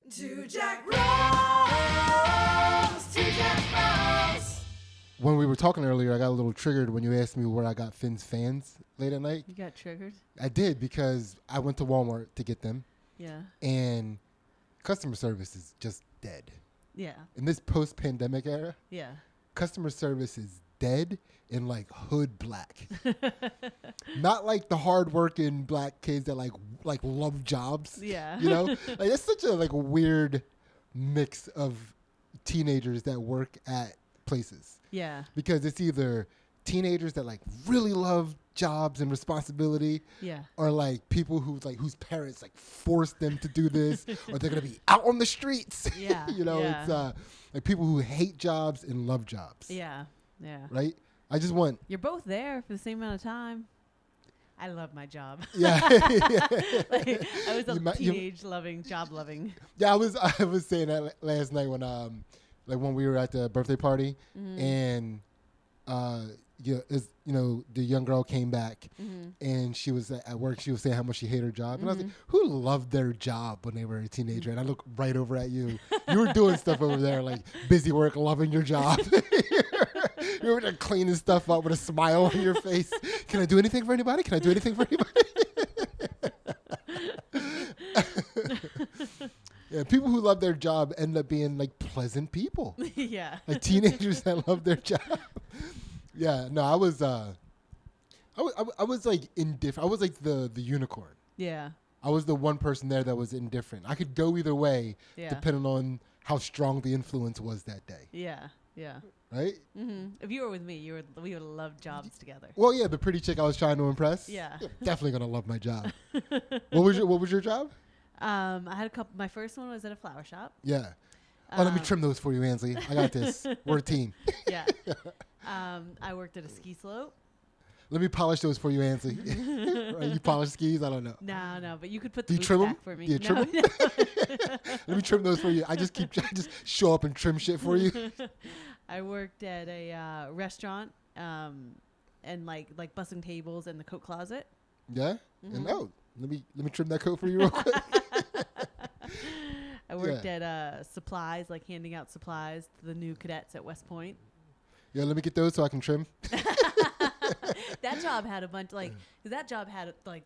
Two Jack Rose, two Jack Rose. When we were talking earlier, I got a little triggered when you asked me where I got Finn's fans late at night. You got triggered? I did because I went to Walmart to get them. Yeah. And customer service is just dead. Yeah. In this post-pandemic era, Yeah. customer service is dead in like hood black. Not like the hard-working black kids that like love jobs. Yeah. You know? Like it's such a like weird mix of teenagers that work at places. Yeah. Because it's either teenagers that like really love jobs and responsibility, Yeah. or like people whose parents like force them to do this, or they're gonna be out on the streets. Yeah. You know, Yeah. it's like people who hate jobs and love jobs. Yeah. Yeah. Right? I just want You're both there for the same amount of time. I love my job. yeah. Like, I was a You might- teenage loving, job loving. Yeah, I was saying that last night when we were at the birthday party, and the young girl came back, and she was at work. She was saying how much she hated her job, and I was like, "Who loved their job when they were a teenager?" And I look right over at you. You were doing stuff over there, like busy work, loving your job. You were just cleaning stuff up with a smile on your face. Can I do anything for anybody? Can I do anything for anybody? Yeah, people who love their job end up being like pleasant people. Yeah. Like teenagers that love their job. Yeah, no, I was like indifferent. I was like the unicorn. Yeah. I was the one person there that was indifferent. I could go either way, Yeah. depending on how strong the influence was that day. Yeah. Yeah. Right? If you were with me, we would love jobs together. Well, yeah, the pretty chick I was trying to impress. Yeah. Definitely gonna love my job. What was your job? I had a couple. My first one was at a flower shop. Yeah. Oh, let me trim those for you, Ansley. I got this. We're a team. Yeah. I worked at a ski slope. Let me polish those for you, Ansley. Right, you polish skis? I don't know. No, but you could put Do the you boots trim 'em? back for me. Do you trim 'em? Let me trim those for you. I just show up and trim shit for you. I worked at a restaurant and like bussing tables in the coat closet. Yeah. And let me trim that coat for you real quick. I worked at supplies, like handing out supplies to the new cadets at West Point. Yeah, let me get those so I can trim. That job had a bunch cause that job had like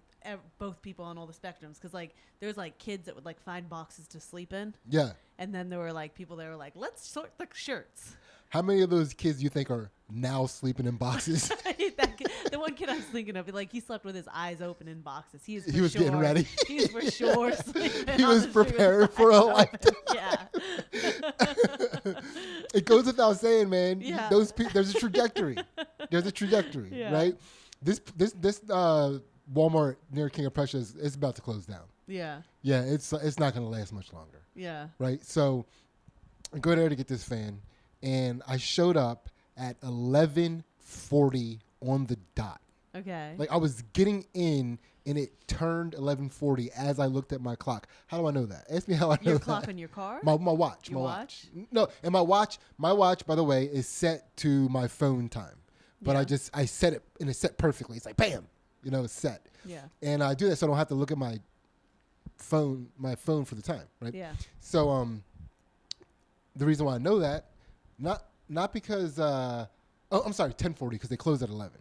both people on all the spectrums. Cause like there was like kids that would like find boxes to sleep in. Yeah. And then there were like people that were like, let's sort the shirts. How many of those kids do you think are now sleeping in boxes? The one kid I was thinking of, like he slept with his eyes open in boxes. He was getting ready. He was for sure sleeping. He on was the street with prepared his for a eyes open. lifetime. Yeah. It goes without saying, man. Yeah. There's a trajectory. There's a trajectory, Yeah. right? This Walmart near King of Prussia is about to close down. Yeah. Yeah, it's not going to last much longer, Yeah. right? So I go there to get this fan, and I showed up at 11:40 on the dot. Okay. Like I was getting in, and it turned 11:40 as I looked at my clock. How do I know that? Ask me how I know Your that. clock on your car? My watch. Your my watch? No, and my watch, by the way, is set to my phone time. But Yeah. I set it, and it's set perfectly. It's like, bam, it's set. Yeah. And I do that so I don't have to look at my phone for the time, right? Yeah. So the reason why I know that, not because, I'm sorry, 10:40, because they close at 11,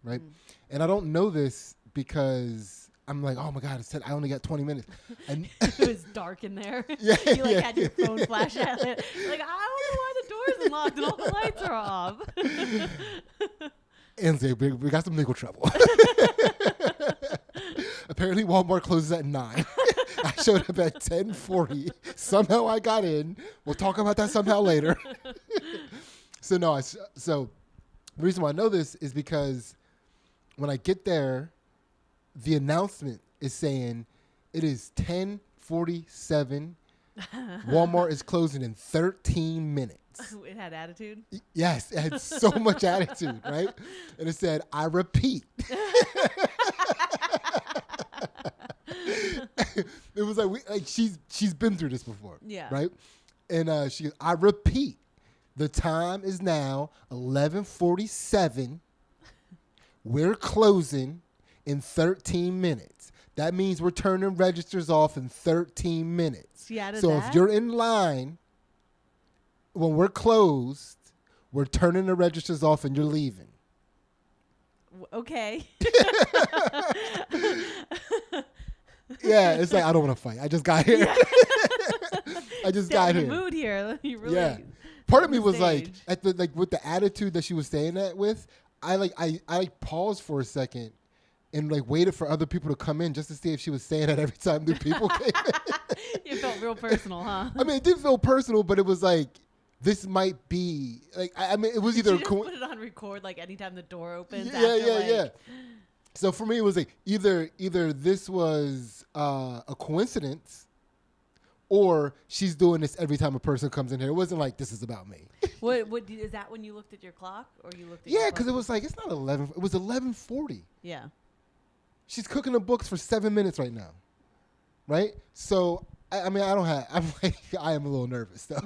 right? And I don't know this because I'm like, oh my God, I only got 20 minutes. And It was dark in there. Yeah, You like yeah. had your phone flash at it. Like, I wonder why the door's unlocked and all the lights are off. Ansley, we got some legal trouble. Apparently Walmart closes at 9. I showed up at 10:40. Somehow I got in. We'll talk about that somehow later. So the reason why I know this is because when I get there, the announcement is saying it is 10:47. Walmart is closing in 13 minutes. It had attitude. Yes, it had so much attitude, right? And it said, I repeat. It was like she's been through this before. Yeah. Right? And she goes, I repeat, the time is now 11:47. We're closing in 13 minutes. That means we're turning registers off in 13 minutes. She added so that? if you're in line, when we're closed, we're turning the registers off and you're leaving. Okay. Yeah, it's like, I don't want to fight. I just got here. I just got in here. the mood here. You really Yeah. Part of on me the was like, stage. at the with the attitude that she was saying that with, I paused for a second and like waited for other people to come in just to see if she was saying that every time new people came in. It felt real personal, huh? I mean, it did feel personal, but it was like, this might be like, I mean, it was Did either you just put it on record like anytime the door opens? yeah. So for me, it was like either this was a coincidence, or she's doing this every time a person comes in here. It wasn't like this is about me. What is that when you looked at your clock or you looked at Yeah, your because it phone? was like, it's not 11. It was 11:40. Yeah. She's cooking the books for 7 minutes right now, right? So I mean, I'm like, I am a little nervous though.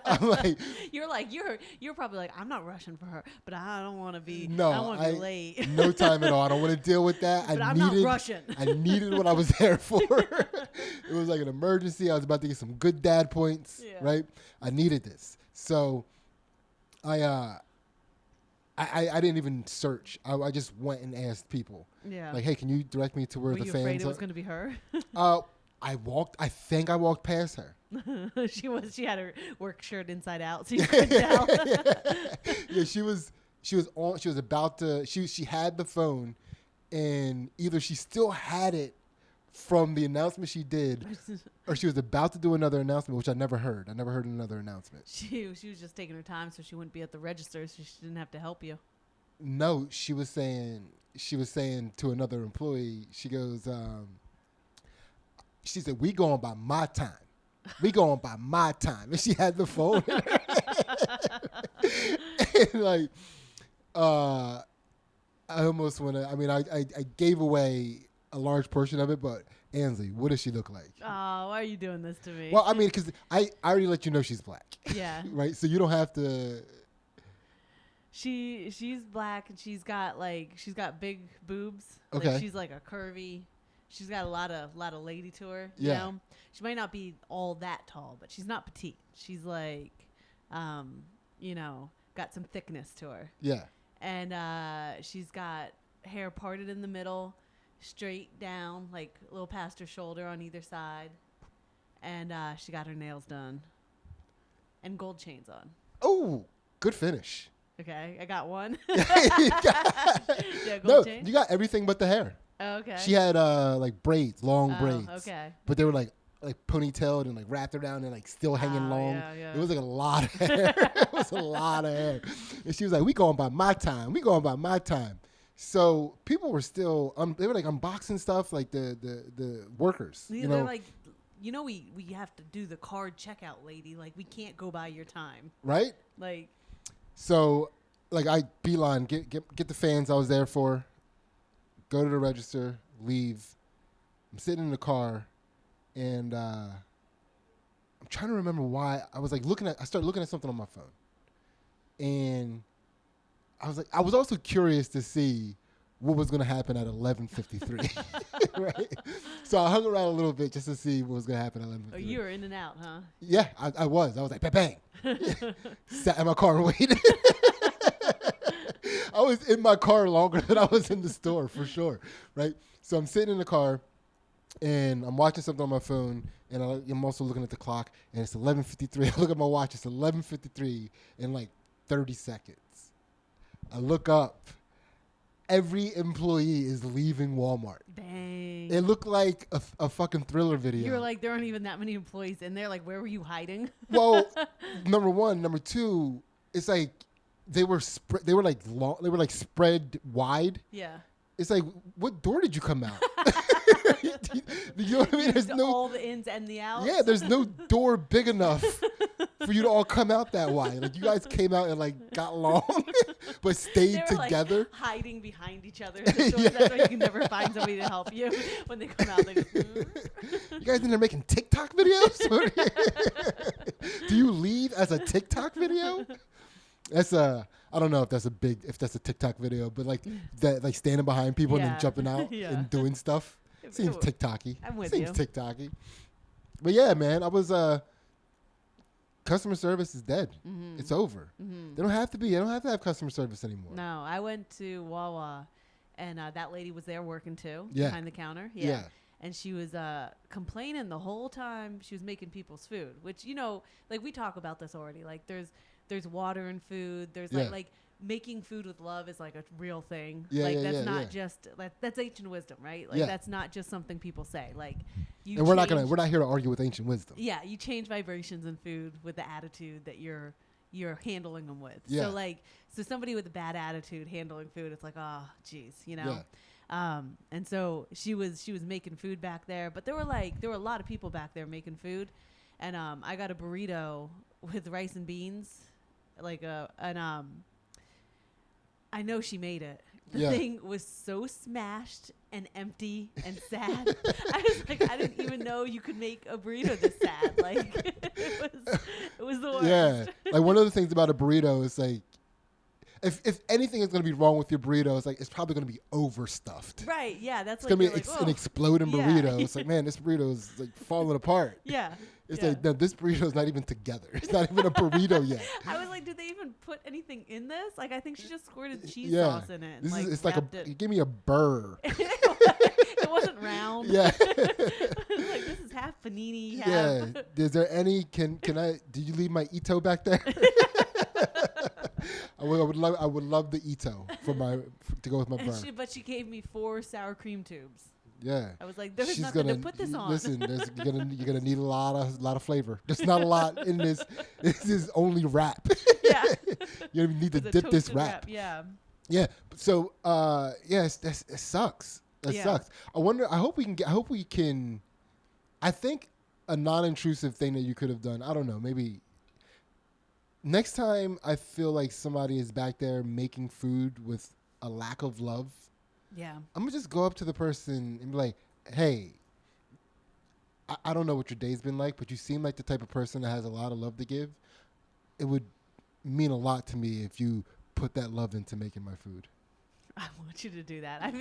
I'm like, you're probably like, I'm not rushing for her, but I don't want to be. no, I don't want to be late. no time at all. I don't want to deal with that. But I'm not rushing. I needed what I was there for. It was like an emergency. I was about to get some good dad points, Yeah. right? I needed this, so I didn't even search. I just went and asked people, Yeah. like, hey, can you direct me to where Were the you fans afraid it are? was going to be her? I think I walked past her. She had her work shirt inside out, so you couldn't tell. Yeah, she was about to, she had the phone, and either she still had it from the announcement she did, or she was about to do another announcement, which I never heard. I never heard another announcement. She was just taking her time so she wouldn't be at the register, so she didn't have to help you. No, she was saying to another employee, she goes, she said, we going by my time. We going by my time. And she had the phone in her hand. And like, I almost want to, I mean, I gave away a large portion of it, but Ansley, what does she look like? Oh, why are you doing this to me? Well, I mean, because I already let you know she's black. Yeah. Right? So you don't have to. She's black and she's got big boobs. Okay. Like she's like a curvy. She's got a lot of lady to her. You Yeah. know? She might not be all that tall, but she's not petite. She's like, got some thickness to her. Yeah. And she's got hair parted in the middle, straight down, like a little past her shoulder on either side. And she got her nails done. And gold chains on. Oh, good finish. Okay, I got one. No, chains? you got everything but the hair. Oh, okay. She had like braids, long braids. Okay. But they were like ponytailed and like wrapped around and like still hanging long. Yeah. It was like a lot of hair. It was a lot of hair. And she was like, we going by my time. We going by my time. So people were still, they were like unboxing stuff, like the workers. They're you know, like, we have to do the card checkout, lady. Like, we can't go by your time. right? Like, So like I beeline, get the fans I was there for, go to the register, leave. I'm sitting in the car, and I'm trying to remember why. I was like I started looking at something on my phone. And I was also curious to see what was going to happen at 11:53, right? So I hung around a little bit just to see what was going to happen at 11:53. oh, you were in and out, huh? Yeah, I was. I was like, bang, bang. Sat in my car and waited. I was in my car longer than I was in the store, for sure, right? So I'm sitting in the car, and I'm watching something on my phone, and I'm also looking at the clock, and it's 11:53. I look at my watch. It's 11:53 in like 30 seconds. I look up. Every employee is leaving Walmart. Dang. It looked like a fucking Thriller video. You were like, there aren't even that many employees in there. Like, where were you hiding? Well, number one, number two, it's like they were like long, they were like spread wide. Yeah. It's like, what door did you come out? You know what I mean? There's no all the ins and the outs. yeah, there's no door big enough for you to all come out that wide. Like you guys came out and like got long, but stayed They were together. like hiding behind each other. In the stores. That's why you can never find somebody to help you when they come out. They just, You guys in there making TikTok videos? Do you leave as a TikTok video? That's I don't know if that's a TikTok video, but like that, like standing behind people and Yeah. then jumping out Yeah. and doing stuff. Seems TikTok-y. I'm with Seems you. TikTok-y. But yeah, man, I was customer service is dead. Mm-hmm. It's over. Mm-hmm. They don't have to be. They don't have to have customer service anymore. No, I went to Wawa, and that lady was there working too, Yeah. behind the counter. Yeah. And she was complaining the whole time she was making people's food, which, you know, like we talk about this already. Like there's water in food. There's Yeah. like making food with love is like a real thing. Yeah, like yeah, that's yeah, not yeah. just that's ancient wisdom, right? Like Yeah. that's not just something people say. Like you And we're not change- here to argue with ancient wisdom. Yeah, you change vibrations in food with the attitude that you're handling them with. Yeah. So somebody with a bad attitude handling food, it's like, oh, geez, you know. And so she was making food back there, but there were a lot of people back there making food, and I got a burrito with rice and beans, I know she made it. The thing was so smashed and empty and sad. I was like, I didn't even know you could make a burrito this sad. Like it was the worst. Yeah. Like one of the things about a burrito is like, if anything is going to be wrong with your burrito, it's like it's probably going to be overstuffed. Right. Yeah. That's It's like, going to be you're like, an exploding Yeah. burrito. It's like, man, this burrito is like falling apart. Yeah. It's yeah. like, no, this burrito is not even together. It's not even a burrito yet. I was like, did they even put anything in this? Like, I think she just squirted cheese Yeah. sauce in it. And, This like, is, it's like it. give me a burr. It wasn't round. Yeah. Like, this is half panini, half. Yeah. Is there any, can I, did you leave my Ito back there? I would love the Ito to go with my burr. But she gave me 4 sour cream tubes. Yeah. I was like, there's She's nothing gonna to put this on. Listen, you're gonna need a lot of flavor. There's not a lot in this. This is only wrap. Yeah. You need to It's a dip this toasted wrap. Yeah. Yeah. So yes, it sucks. It Yeah. sucks. I hope we can. I think a non-intrusive thing that you could have done. I don't know. Maybe next time I feel like somebody is back there making food with a lack of love. Yeah. I'm going to just go up to the person and be like, hey, I don't know what your day's been like, but you seem like the type of person that has a lot of love to give. It would mean a lot to me if you put that love into making my food. I want you to do that. I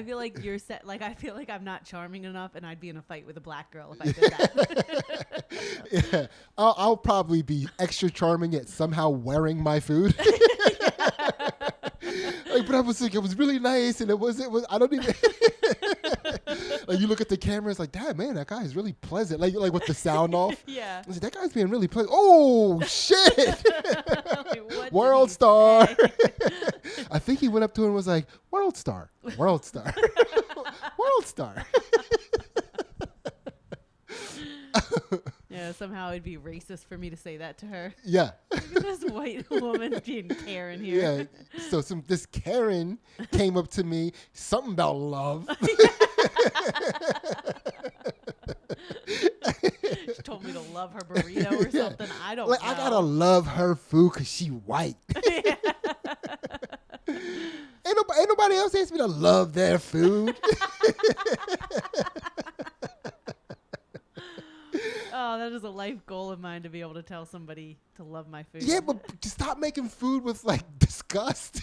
feel like you're set. Like, I feel like I'm not charming enough, and I'd be in a fight with a black girl if I did that. Yeah, I'll probably be extra charming at somehow wearing my food. Like, but I was like, it was really nice, and it was. I don't even. Like, you look at the camera, it's like, damn, man, that guy is really pleasant. Like with the sound off. Yeah. I was like, that guy's being really pleasant. Oh shit! Like, what did World he star. say? I think he went up to her and was like, world star, world star, world star. Yeah, somehow it'd be racist for me to say that to her. Yeah. Look at this white woman being Karen here. Yeah. So this Karen came up to me, something about love. She told me to love her burrito or Yeah. something. I don't Like, know. I gotta love her food because she white. Ain't nobody else asked me to love their food. Oh, that is a life goal of mine, to be able to tell somebody to love my food. Yeah, but just stop making food with like disgust.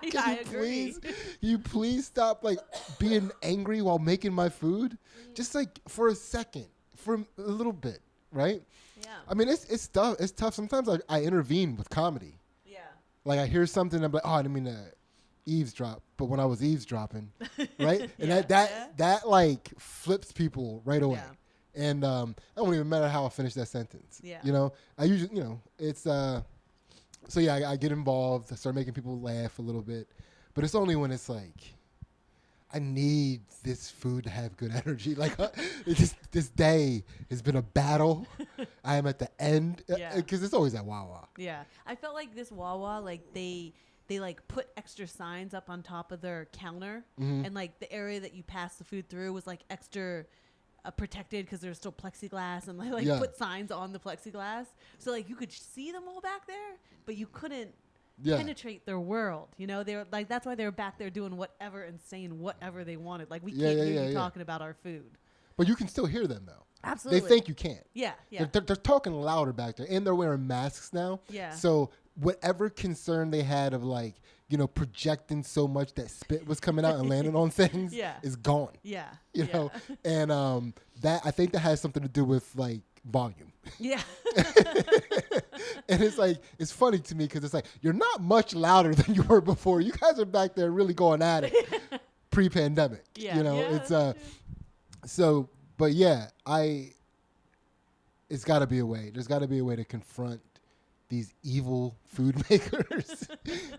Yeah, I agree. You please stop like being angry while making my food? Just like for a second, for a little bit, right? Yeah. I mean, it's tough. It's tough. Sometimes I intervene with comedy. Yeah. Like I hear something, I'm like, oh, I didn't mean to eavesdrop. But when I was eavesdropping, right? And Yeah. that like flips people right away. Yeah. And it don't even matter how I finish that sentence. Yeah. You know, I usually, it's so yeah, I get involved. I start making people laugh a little bit, but it's only when it's like, I need this food to have good energy. Like this day has been a battle. I am at the end Yeah. because it's always at Wawa. Yeah. I felt like this Wawa, like they like put extra signs up on top of their counter, Mhm. and like the area that you pass the food through was like extra protected because there's still plexiglass, and they like Yeah. put signs on the plexiglass, so like you could see them all back there, but you couldn't Yeah. penetrate their world. You know, they were like, that's why they were back there doing whatever and saying whatever they wanted. Like, we Yeah, can't yeah, hear yeah, you yeah. talking about our food. But you can still hear them though. Absolutely. They think you can't. Yeah. Yeah. They're talking louder back there, and they're wearing masks now. Yeah. So whatever concern they had of like, projecting so much that spit was coming out and landing on things Yeah. is gone. Yeah. You know, and that I think that has something to do with like volume. Yeah. And it's like, it's funny to me because it's like, you're not much louder than you were before. You guys are back there really going at it pre-pandemic. Yeah. You know, Yeah, it's that's true. so, but yeah, it's got to be a way. There's got to be a way to confront these evil food makers,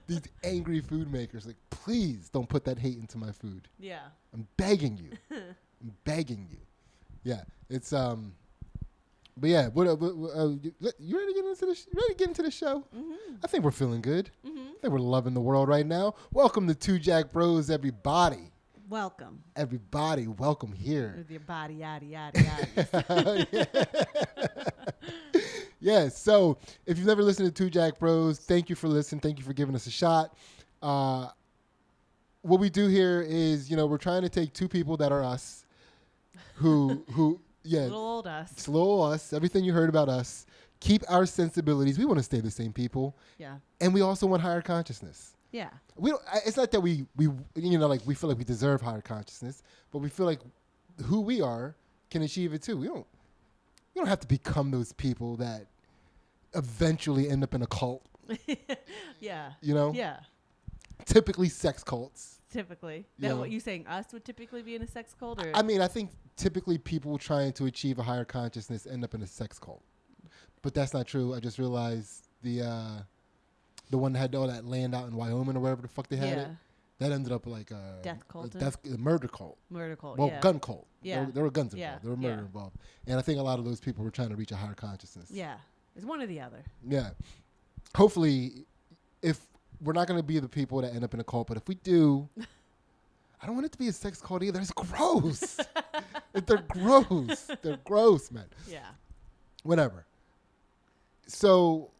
these angry food makers. Like, please don't put that hate into my food. Yeah. I'm begging you. I'm begging you. Yeah, it's But yeah, you ready to get into this? Ready to get into the show? Mm-hmm. I think we're feeling good. Mm-hmm. I think we're loving the world right now. Welcome to Two Jack Bros, everybody. Welcome. Everybody, welcome here. With your body, yada, yada, yada. Yeah, so if you've never listened to Two Jack Bros, thank you for listening. Thank you for giving us a shot. What we do here is, we're trying to take two people that are us, who yeah, Little old us. it's a little us. Everything you heard about us. Keep our sensibilities. We want to stay the same people, Yeah. and we also want higher consciousness. Yeah. We don't. It's not that we we feel like we deserve higher consciousness, but we feel like who we are can achieve it too. We don't have to become those people that eventually end up in a cult. Yeah. You know, Yeah. typically sex cults. Typically. Yeah. That what you saying us would typically be in a sex cult, or I mean, I think typically people trying to achieve a higher consciousness end up in a sex cult, but that's not true. I just realized the one that had all that land out in Wyoming or wherever the fuck they had it, that ended up like a Death cult, a murder cult. murder cult. Well, yeah. gun cult. Yeah. There were guns Yeah. involved. There were murder Yeah. involved. And I think a lot of those people were trying to reach a higher consciousness. Yeah. It's one or the other. Yeah. Hopefully, if we're not going to be the people that end up in a cult, but if we do, I don't want it to be a sex cult either. It's gross. They're gross. They're gross, man. Yeah. Whatever. So,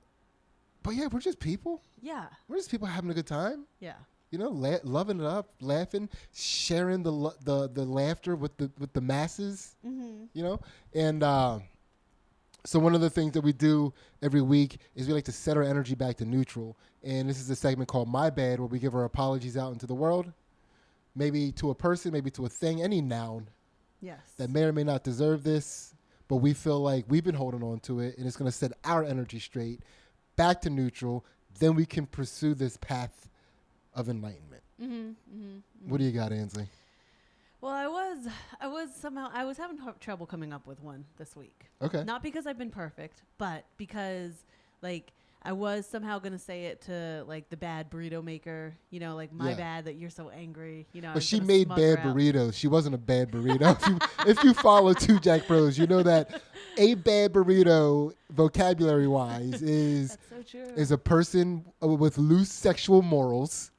but yeah, we're just people. Yeah. We're just people having a good time. Yeah. Loving it up, laughing, sharing the laughter with the masses. Mm-hmm. And so one of the things that we do every week is we like to set our energy back to neutral. And this is a segment called My Bad, where we give our apologies out into the world, maybe to a person, maybe to a thing, any noun Yes. that may or may not deserve this, but we feel like we've been holding on to it, and it's going to set our energy straight, back to neutral. Then we can pursue this path of enlightenment. Mm-hmm. Mm-hmm. Mm-hmm. What do you got, Ansley? Well, I was having trouble coming up with one this week. Okay. Not because I've been perfect, but because like I was somehow gonna say it to like the bad burrito maker, like my Yeah. bad that you're so angry, I But was she gonna made smug her bad out. burritos. She wasn't a bad burrito. if you follow Two Jack Bros, you know that a bad burrito, vocabulary-wise, That's so true. is a person with loose sexual morals.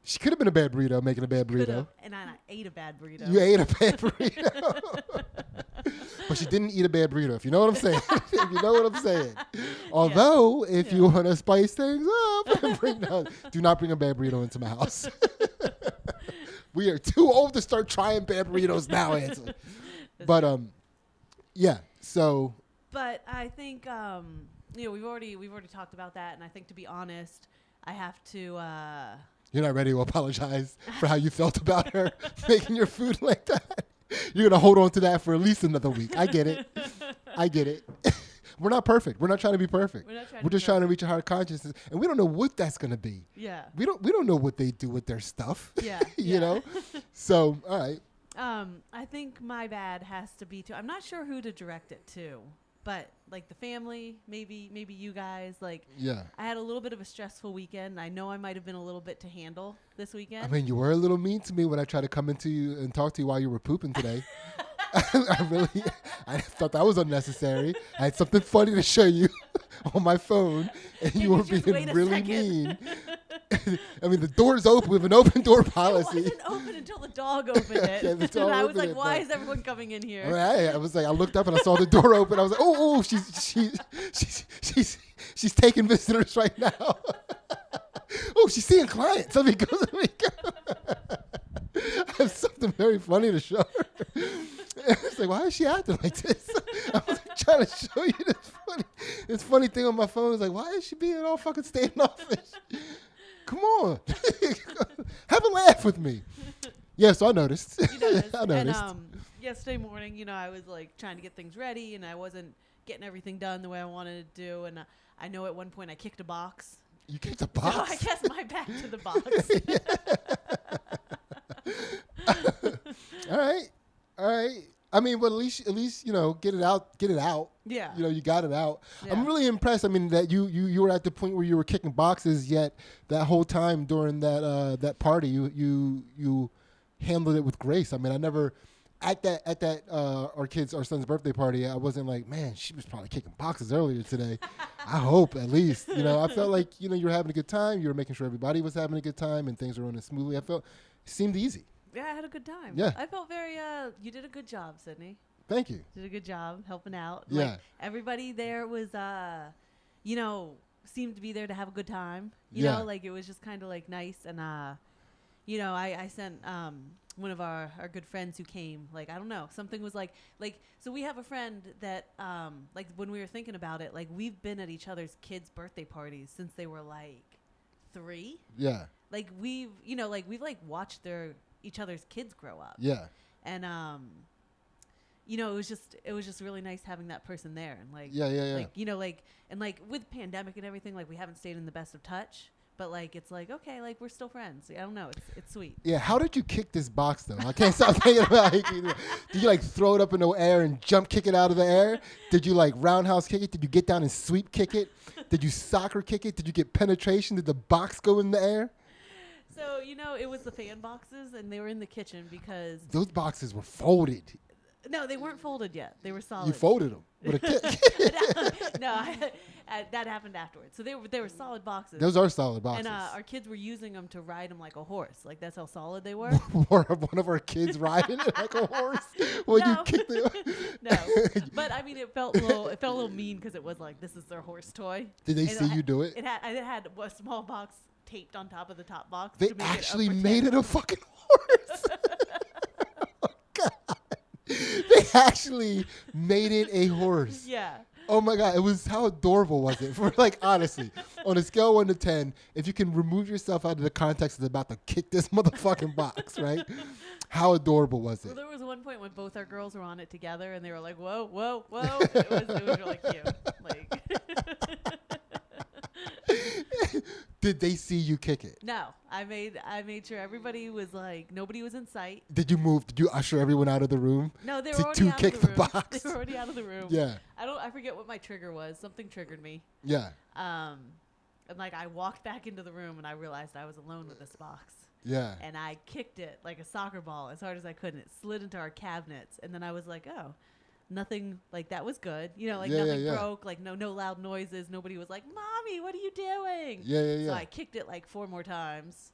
She could have been a bad burrito making a bad burrito. Could've, and I ate a bad burrito. You ate a bad burrito. But she didn't eat a bad burrito, if you know what I'm saying. If you know what I'm saying. Although, if you want to spice things up, do not bring a bad burrito into my house. We are too old to start trying bad burritos now, Ansley. But, yeah, so. But I think we've already talked about that, and I think to be honest, I have to. You're not ready to apologize for how you felt about her making your food like that. You're going to hold on to that for at least another week. I get it. We're not perfect. We're not trying to be perfect. We're just trying to reach a higher consciousness. And we don't know what that's going to be. Yeah. We don't know what they do with their stuff. Yeah. You know? So, all right. I think my bad has to be to. I'm not sure who to direct it to, but like the family, maybe you guys. Like, Yeah. I had a little bit of a stressful weekend. I know I might have been a little bit to handle this weekend. I mean, you were a little mean to me when I tried to come into you and talk to you while you were pooping today. I thought that was unnecessary. I had something funny to show you on my phone, and you were Just being wait a really second. mean. I mean, the door's open. We have an open door policy. It wasn't open until the dog opened it. Yeah, the dog and I was opened like, it, why but- is everyone coming in here? I mean, I was like, I looked up and I saw the door open. I was like, oh, she's taking visitors right now. Oh, she's seeing clients. Let me go. I have something very funny to show her. It's like, why is she acting like this? I was trying to show you this funny thing on my phone. It's like, why is she being all fucking standoffish? Come on. Have a laugh with me. Yeah, so I noticed. You noticed. I noticed. And yesterday morning, I was like trying to get things ready, and I wasn't getting everything done the way I wanted to do. And I know at one point I kicked a box. You kicked a So box? I guess my back to the box. All right. I mean, but at least get it out. Yeah. You got it out. Yeah. I'm really impressed. I mean, that you were at the point where you were kicking boxes, yet that whole time during that party, you handled it with grace. I mean, I never at that our son's birthday party, I wasn't like, man, she was probably kicking boxes earlier today. I hope at least. I felt like you were having a good time. You were making sure everybody was having a good time and things were running smoothly. I felt it seemed easy. Yeah, I had a good time. Yeah. I felt very, you did a good job, Sydney. Thank you. Did a good job helping out. Yeah. Like, everybody there was, seemed to be there to have a good time. Yeah. Like, it was just kind of, like, nice. And, I sent one of our good friends who came. Like, I don't know. Something was like, so we have a friend that, like, when we were thinking about it, like, we've been at each other's kids' birthday parties since they were, like, 3. Yeah. Like, we've watched each other's kids grow up. Yeah. And it was just really nice having that person there. And like Yeah. like with pandemic and everything, like we haven't stayed in the best of touch, but like it's like okay, like we're still friends. I don't know, it's sweet. Yeah, how did you kick this box though? I can't stop thinking about it. Did you like throw it up in the air and jump kick it out of the air? Did you like roundhouse kick it? Did you get down and sweep kick it? Did you soccer kick it? Did you get penetration? Did the box go in the air? So, it was the fan boxes, and they were in the kitchen because... Those boxes were folded. No, they weren't folded yet. They were solid. You folded them with a kick. No, that happened afterwards. So they were solid boxes. Those are solid boxes. And our kids were using them to ride them like a horse. Like, that's how solid they were. One of our kids riding it like a horse when you kicked it. No, but I mean, it felt a little mean because it was like, this is their horse toy. Did they see you do it? It had a small box taped on top of the top box. They to make actually it made it a fucking horse. Oh, God. They actually made it a horse. Yeah. Oh my God. How adorable was it? For like, honestly, on a scale of 1 to 10, if you can remove yourself out of the context of about to kick this motherfucking box, right? How adorable was it? Well, there was one point when both our girls were on it together and they were like, whoa, whoa, whoa. It was really cute. Like. Did they see you kick it? No, I made sure everybody was like, nobody was in sight. Did you usher everyone out of the room? No, they were to already out kick of the room. the box? They were already out of the room. Yeah. I forget what my trigger was. Something triggered me. Yeah. And like I walked back into the room and I realized I was alone with this box. Yeah. And I kicked it like a soccer ball as hard as I could, and it slid into our cabinets. And then I was like, oh, nothing, like that was good. Nothing broke, like no loud noises. Nobody was like, Mommy, what are you doing? Yeah. So I kicked it like 4 more times.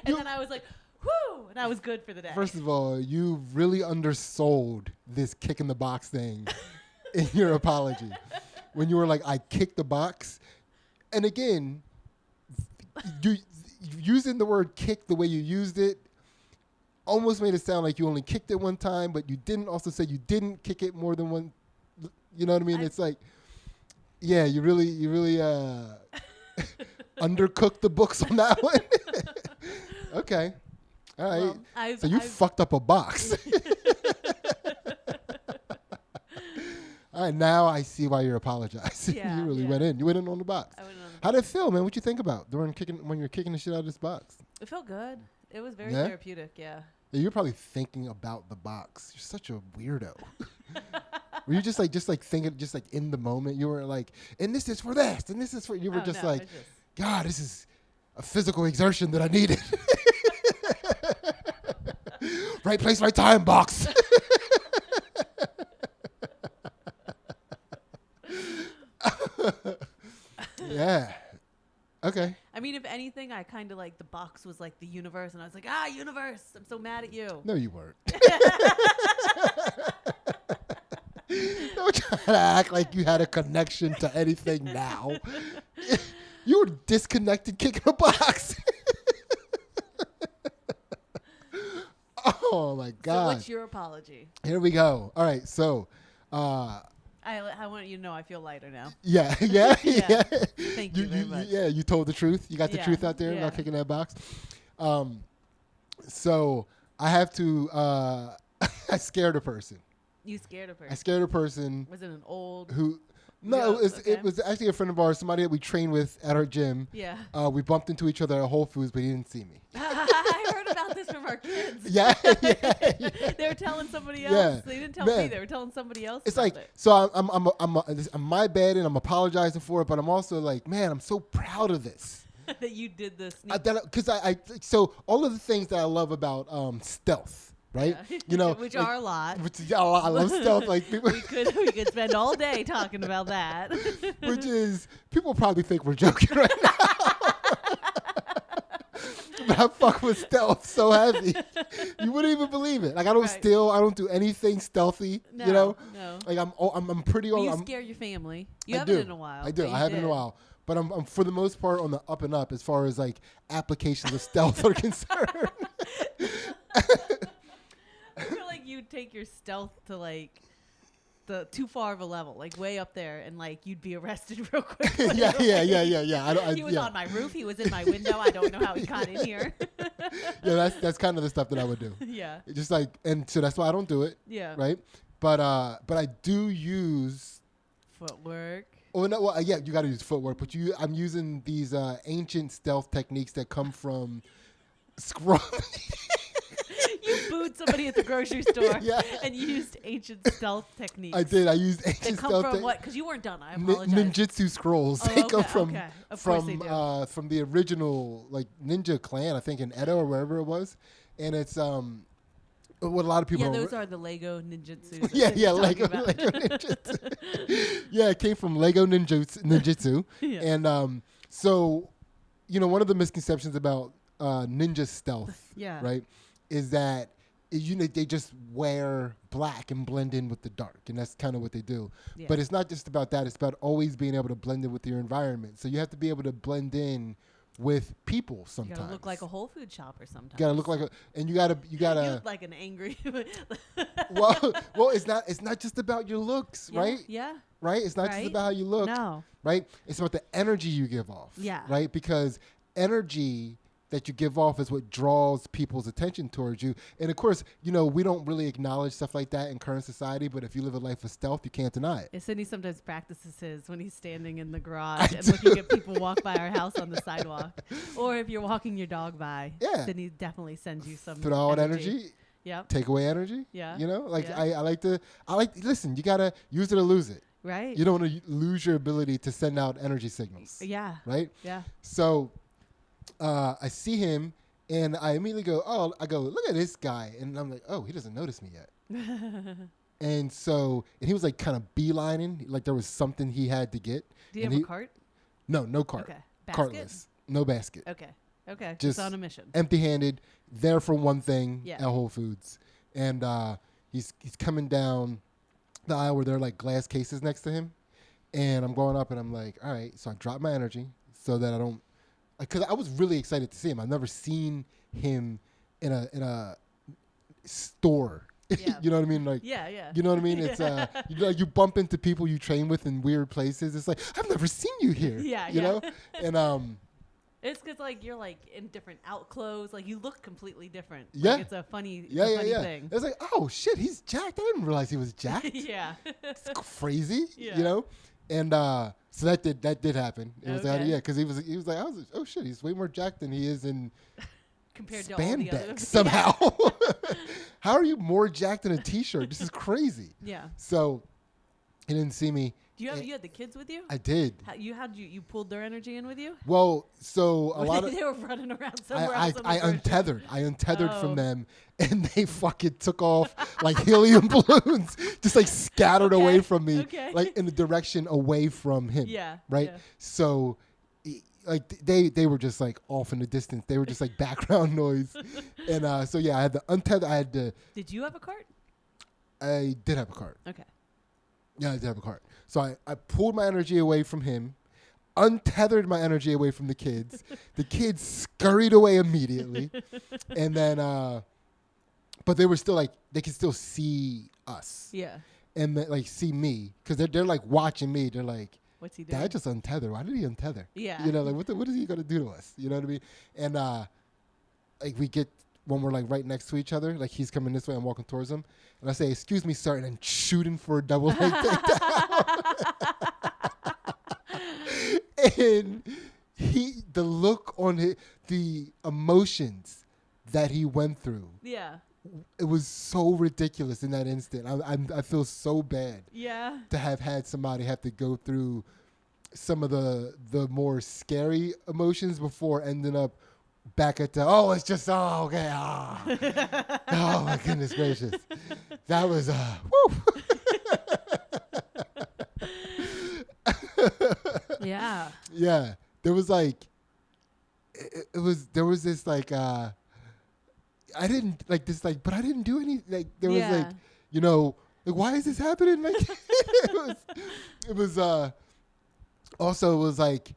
And then I was like, whoo, and I was good for the day. First of all, you really undersold this kick in the box thing in your apology. When you were like, I kicked the box. And again, using the word kick the way you used it almost made it sound like you only kicked it one time, but you didn't also say you didn't kick it more than one. You know what I mean? It's like, yeah, you really undercooked the books on that one. Okay. All right. Well, so you fucked up a box. All right, now I see why you're apologizing. Yeah, You really yeah. went in. You went in on the box. I went on. How did it feel, man? What you think about when you're kicking the shit out of this box? It felt good. It was very Yeah? therapeutic. Yeah. Yeah, you're probably thinking about the box. You're such a weirdo. Were you just like thinking, just like in the moment? You were like, and this is for this, and this is for. You were just no, like, it's just- God, this is a physical exertion that I needed. Right place, right time, box. Yeah. Okay. I mean, if anything, I kind of like the box was like the universe, and I was like, universe, I'm so mad at you. No, you weren't. Don't try to act like you had a connection to anything now. You were disconnected kicking a box. Oh, my So God. what's your apology? Here we go. All right. So, I I want you to know I feel lighter now. Yeah. Thank you very much. Yeah, you told the truth. You got the truth out there about kicking that box. So I have to. I scared a person. You scared a person. I scared a person. Was it an old? Who? No, it was actually a friend of ours, somebody that we trained with at our gym. Yeah. We bumped into each other at Whole Foods, but he didn't see me. I heard about this from our kids. Yeah. They were telling somebody else. Yeah. They didn't tell me. They were telling somebody else. It's about like, it. so I'm my bad, and I'm apologizing for it, but I'm also like, man, I'm so proud of this. That you did this. Because so all of the things that I love about stealth, right? Yeah. You know, which are a lot. Which is a lot. I love stealth. Like people, we could spend all day talking about that. which is people probably think we're joking right now. But I fuck with stealth so heavy, you wouldn't even believe it. Like I don't steal, I don't do anything stealthy. No, you know, no. like I'm pretty. You scare your family. You haven't in a while. I do. I haven't in a while. But I'm for the most part on the up and up as far as like applications of stealth are concerned. I feel like you take your stealth to like the too far of a level, like way up there, and like you'd be arrested real quick. Yeah. He was on my roof. He was in my window. I don't know how he got in here. Yeah, that's kind of the stuff that I would do. Yeah. Just like, and so that's why I don't do it. Yeah. Right. But I do use footwork. Oh no! Well, yeah, you got to use footwork, but I'm using these ancient stealth techniques that come from scroll. You booed somebody at the grocery store Yeah. and used ancient stealth techniques. I did. I used ancient They come stealth. from what? Because you weren't done. I apologize. Ninjutsu scrolls. Oh, They come okay, from okay. Of course they do. From the original like ninja clan, I think in Edo or wherever it was, and it's what a lot of people. Yeah, those are the Lego ninjutsu. Yeah, Lego ninjutsu. Yeah, it came from Lego ninjutsu, Yeah. and so you know one of the misconceptions about ninja stealth, Yeah. right, is that they just wear black and blend in with the dark, and that's kind of what they do. Yeah. But it's not just about that; it's about always being able to blend in with your environment. So you have to be able to blend in with people sometimes. You gotta look like a Whole Food shopper sometimes. You gotta look like and you gotta. You look like an angry. well, it's not just about your looks, Yeah, right? Yeah. Right? It's not just about how you look. No. Right? It's about the energy you give off. Yeah. Right? Because energy that you give off is what draws people's attention towards you. And of course, we don't really acknowledge stuff like that in current society, but if you live a life of stealth, you can't deny it. Yeah, Sydney sometimes practices his when he's standing in the garage and looking at people walk by our house on the sidewalk. Or if you're walking your dog by, Sydney definitely sends you some Put out energy. Yep. Take away energy. Yeah. I like listen, you gotta use it or lose it. Right. You don't want to lose your ability to send out energy signals. Yeah. Right? Yeah. So I see him and I immediately go, look at this guy. And I'm like, oh, he doesn't notice me yet. And he was like kind of beelining, like there was something he had to get. Do you have a cart? No cart. Okay. Basket? Cartless. No basket. Okay. Just on a mission. Empty-handed, there for one thing Yeah. at Whole Foods. And he's coming down the aisle where there are like glass cases next to him. And I'm going up and I'm like, all right. So I drop my energy so that I don't, because I was really excited to see him. I've never seen him in a store. Yeah. You know what I mean? Like, Yeah. you know what I mean? It's you bump into people you train with in weird places. It's like, I've never seen you here. Yeah. You know? And it's because like you're like in different outclothes, like you look completely different. Yeah. Like, it's a funny thing. It's like, oh shit, he's jacked. I didn't realize he was jacked. Yeah. It's crazy. Yeah. You know? And so that did happen. It was like, Okay. because he was like, oh shit, he's way more jacked than he is in Compared to all the other spandex somehow. How are you more jacked than a t-shirt? This is crazy. Yeah. So he didn't see me. You had the kids with you? I did. You pulled their energy in with you? Well, so a lot of they were running around somewhere else. I untethered. I untethered Oh. from them, and they fucking took off like helium balloons, just like scattered away from me, like in the direction away from him. Yeah. Right. Yeah. So, like they were just like off in the distance. They were just like background noise, and so yeah, I had to untether. I had to. Did you have a cart? I did have a cart. Okay. Yeah, I did have a cart. So I pulled my energy away from him, untethered my energy away from the kids. The kids scurried away immediately. And then, but they were still like, they could still see us. Yeah. and like see me because they're like watching me. They're like, What's he doing? Dad just untethered. Why did he untether? Yeah. You know, like what is he gonna do to us? You know what I mean? And like we get when we're like right next to each other, like he's coming this way, I'm walking towards him, and I say, "Excuse me, sir," and then shooting for a double leg takedown. And the look on the emotions that he went through, Yeah. it was so ridiculous in that instant. I feel so bad Yeah. to have had somebody have to go through some of the more scary emotions before ending up back at the it's just okay oh my goodness gracious, that was woo. Yeah. Yeah, there was like there was this like I didn't like this like, but I didn't do any like there was like, you know, like why is this happening, like it was also it was like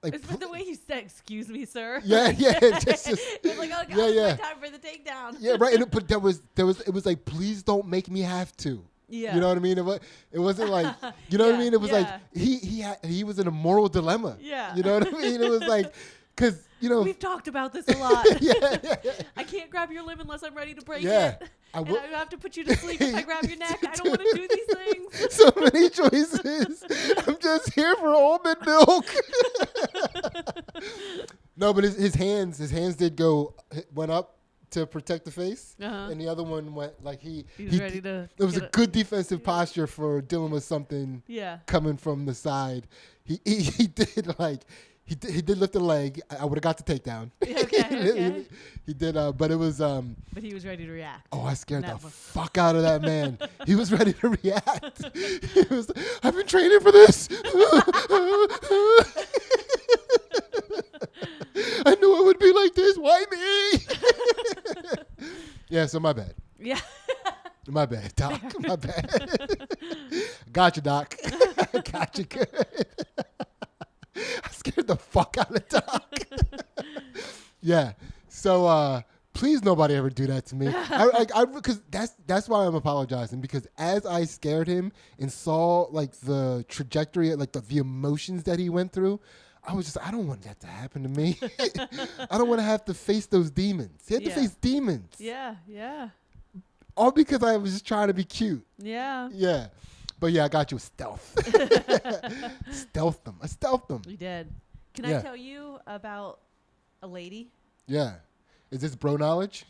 It's the way you said, "Excuse me, sir." yeah just It's like, oh god, yeah it's my time for the takedown. yeah right, but it was like, please don't make me have to. Yeah. You know what I mean? It wasn't like, you know what I mean? It was like yeah. he was in a moral dilemma. Yeah. You know what I mean? It was like, because, you know. We've talked about this a lot. yeah. I can't grab your limb unless I'm ready to break Yeah. it. I have to put you to sleep if I grab your neck. I don't want to do these things. So many choices. I'm just here for almond milk. No, but his hands went up to protect the face, and the other one went like he was ready to. It was a good defensive posture for dealing with something coming from the side. He did like he did lift a leg. I would have got the takedown. Okay. He did, but it was. But he was ready to react. Oh, I scared the fuck out of that man. He was ready to react. He was. I've been training for this. I knew it would be like this. Why me? Yeah, so my bad. Yeah. My bad, Doc. My bad. Gotcha, Doc. Gotcha good. I scared the fuck out of Doc. Yeah. So please nobody ever do that to me. Because that's why I'm apologizing, because as I scared him and saw like the trajectory, like the emotions that he went through, I was just, I don't want that to happen to me. I don't want to have to face those demons. He had to face demons. Yeah, yeah. All because I was just trying to be cute. Yeah. Yeah. But yeah, I got you with stealth. Stealthed them. I stealthed them. We did. Can I tell you about a lady? Yeah. Is this bro knowledge?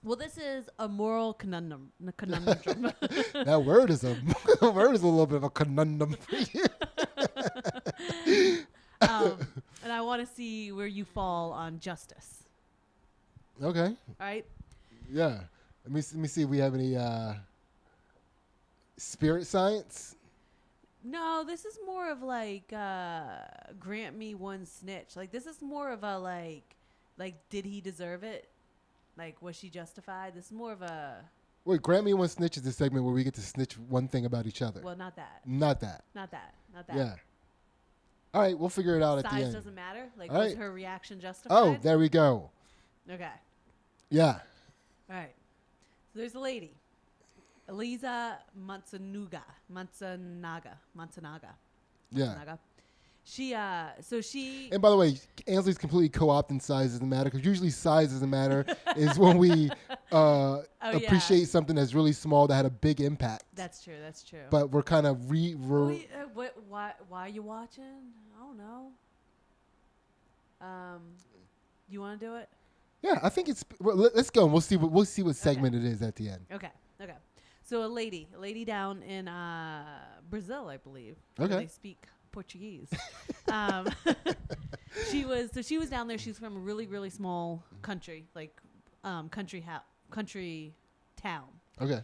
Well, this is a moral conundrum. That word is a little bit of a conundrum for you. And I want to see where you fall on justice. Okay. All right. Yeah. Let me see if we have any spirit science. No, this is more of like grant me one snitch. Like this is more of a like did he deserve it? Like was she justified? This is more of a. Wait, grant me one snitch is the segment where we get to snitch one thing about each other. Well, not that. Not that. Yeah. All right, we'll figure it out at the end. Size doesn't matter. Like, all was right. her reaction justified? Oh, there we go. Okay. Yeah. All right. So there's a lady, Eliza Matsunaga. Yeah. She, And by the way, Ansley's completely co-opting size doesn't matter, because usually size doesn't matter is when we appreciate something that's really small that had a big impact. That's true. But we're kind of why are you watching? I don't know. You want to do it? Yeah, I think it's. Well, let's go and we'll see what segment it is at the end. Okay. So a lady down in Brazil, I believe. Okay. They speak Portuguese. She was down there. She's from a really, really small country, like country town. Okay.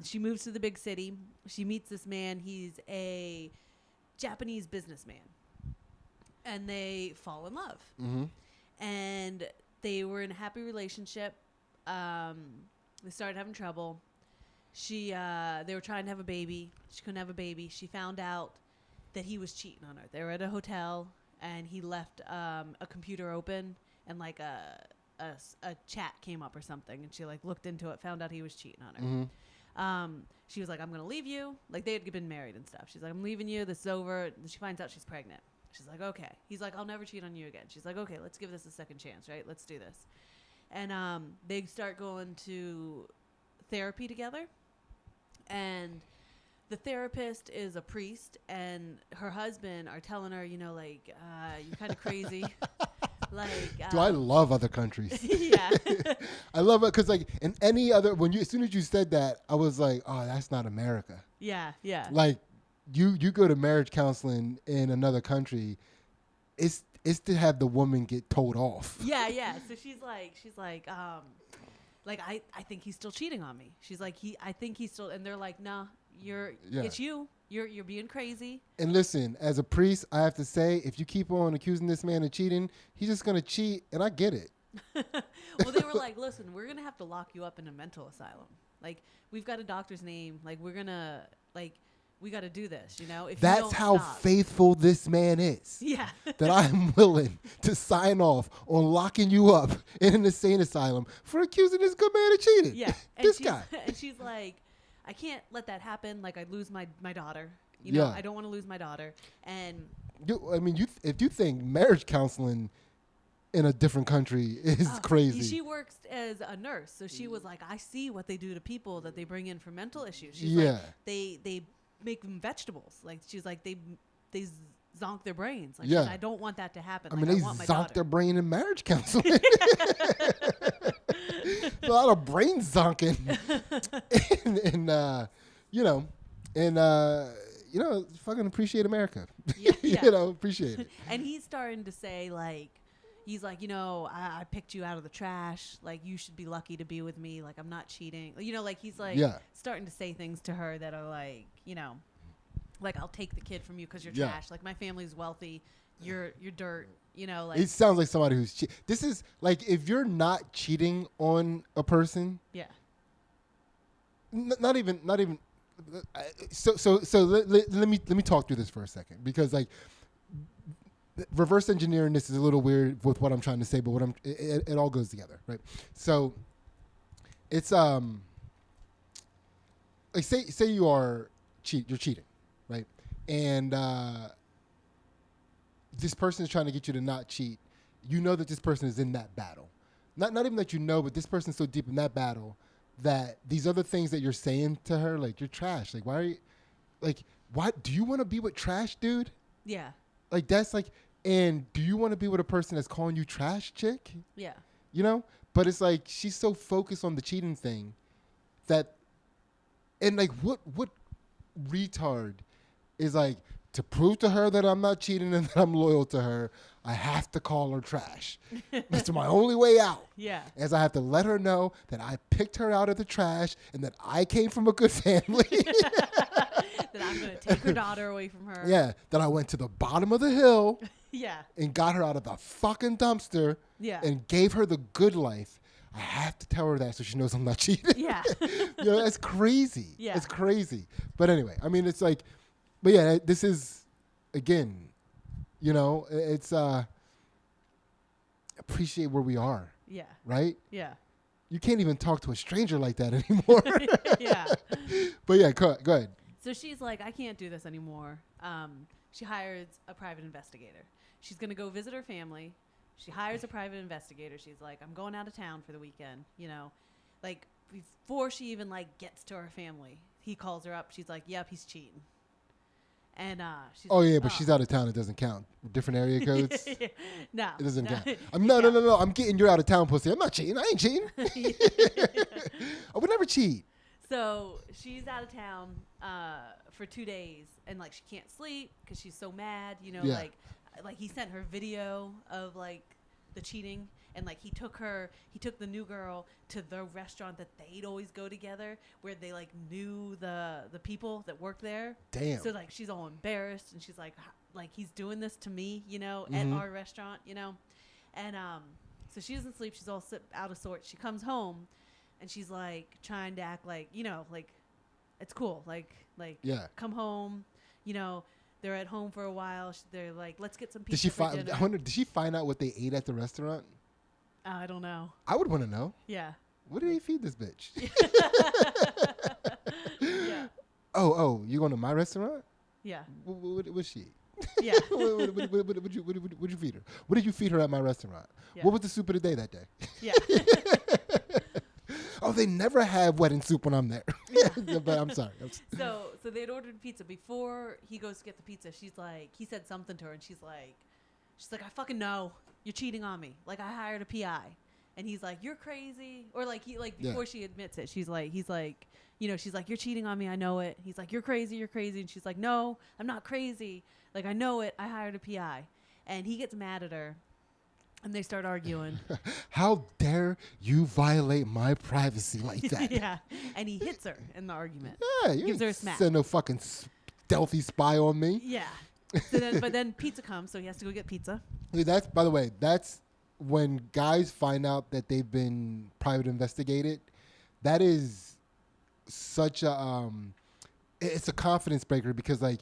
She moves to the big city. She meets this man. He's a Japanese businessman, and they fall in love. Mm-hmm. And they were in a happy relationship. They started having trouble. They were trying to have a baby. She couldn't have a baby. She found out that he was cheating on her. They were at a hotel, and he left a computer open, and like a chat came up or something, and she like looked into it, found out he was cheating on her. She was like, I'm going to leave you. Like, they had been married and stuff. She's like, I'm leaving you. This is over. And she finds out she's pregnant. She's like, okay. He's like, I'll never cheat on you again. She's like, okay, let's give this a second chance, right? Let's do this. And they start going to therapy together. And the therapist is a priest, and her husband are telling her, you know, like, you're kind of crazy. Like, Do I love other countries? yeah. I love it because, like, in any other, as soon as you said that, I was like, oh, that's not America. Yeah, yeah. Like, you go to marriage counseling in another country, it's to have the woman get told off. Yeah, yeah. So she's like, I think he's still cheating on me. She's like, I think he's still, and they're like, nah, it's you. You're being crazy. And listen, as a priest, I have to say, if you keep on accusing this man of cheating, he's just going to cheat, and I get it. Well, they were like, listen, we're going to have to lock you up in a mental asylum. Like, we've got a doctor's name. Like, we're going to, like, we got to do this, you know? If you That's don't how stop. faithful this man is. Yeah. That I am willing to sign off on locking you up in an insane asylum for accusing this good man of cheating. Yeah. This guy. And she's like, I can't let that happen. Like, I'd lose my daughter. You know, Yeah. I don't want to lose my daughter. And if you think marriage counseling in a different country is crazy. she works as a nurse. So she was like, I see what they do to people that they bring in for mental issues. She's Yeah. like, they make them vegetables. Like, she's like, they zonk their brains. Like, Yeah. she's, I don't want that to happen. I Like, mean, they want my zonk daughter. their brain in marriage counseling. A lot of brain zonking. and fucking appreciate America. Yeah, yeah. Appreciate it. And he's starting to say, like, he's like, you know, I picked you out of the trash. Like, you should be lucky to be with me. Like, I'm not cheating. You know, like, he's like starting to say things to her that are like, you know, like, I'll take the kid from you because you're Yeah. trash. Like, my family's wealthy. You're dirt. You know, like, It sounds like somebody who's this is like, if you're not cheating on a person, yeah, not even. So let me talk through this for a second, because like reverse engineering this is a little weird with what I'm trying to say, but it all goes together, right? So it's like, say you're cheating, right? And this person is trying to get you to not cheat. You know that this person is in that battle. Not even that you know, but this person's so deep in that battle that these other things that you're saying to her, like, you're trash. Like, why are you, like, why do you want to be with trash, dude? yeah, Like, that's like, and do you want to be with a person that's calling you trash, chick? yeah, You know? But it's like, she's so focused on the cheating thing that, and like, what retard is like, to prove to her that I'm not cheating and that I'm loyal to her, I have to call her trash. That's my only way out. yeah, As I have to let her know that I picked her out of the trash and that I came from a good family. that I'm going to take her daughter away from her. Yeah, that I went to the bottom of the hill Yeah, and got her out of the fucking dumpster yeah, and gave her the good life. I have to tell her that so she knows I'm not cheating. yeah, You know, that's crazy. Yeah. It's crazy. But anyway, I mean, it's like, but yeah, this is, again, you know, it's appreciate where we are, yeah, right? yeah, You can't even talk to a stranger like that anymore. yeah. But yeah, go ahead. So she's like, I can't do this anymore. She hires a private investigator. She's going to go visit her family. She hires a private investigator. She's like, I'm going out of town for the weekend, you know. Like, before she even, like, gets to her family, he calls her up. She's like, yep, he's cheating. And she's Oh like, yeah, but she's out of town. It doesn't count. Different area codes. No. It doesn't no. count. No. I'm getting you out of town, pussy. I'm not cheating. I ain't cheating. I would never cheat. So she's out of town for 2 days, and like she can't sleep because she's so mad. You know, Yeah. like he sent her video of like the cheating, and like he took the new girl to the restaurant that they'd always go together, where they like knew the people that worked there. Damn. So like she's all embarrassed, and she's like he's doing this to me, you know, Mm-hmm. at our restaurant, you know, and so she doesn't sleep. She's all out of sorts. She comes home. And she's like trying to act like, you know, like it's cool. Like Yeah. come home, you know, they're at home for a while. They're like, let's get some Did pizza she for find? dinner. I wonder. Did she find out what they ate at the restaurant? I don't know. I would want to know. Yeah. What did they feed this bitch? Oh, you going to my restaurant? Yeah. What's she? Yeah. Would you feed her? What did you feed her at my restaurant? Yeah. What was the soup of the day that day? Yeah. Oh, they never have wedding soup when I'm there. Yeah. But I'm sorry. So they'd ordered pizza. Before he goes to get the pizza, she's like, he said something to her, and she's like, I fucking know. You're cheating on me. Like, I hired a PI. And he's like, you're crazy. Or like, before she admits it, he's like, she's like, you're cheating on me. I know it. He's like, you're crazy. You're crazy. And she's like, no, I'm not crazy. Like, I know it. I hired a PI. And he gets mad at her. And they start arguing. How dare you violate my privacy like that? Yeah. And he hits her in the argument. Yeah, you Gives her a ain't smack. send no fucking stealthy spy on me. Yeah. But then pizza comes, so he has to go get pizza. That's, by the way, that's when guys find out that they've been private investigated. That is such a it's a confidence breaker, because like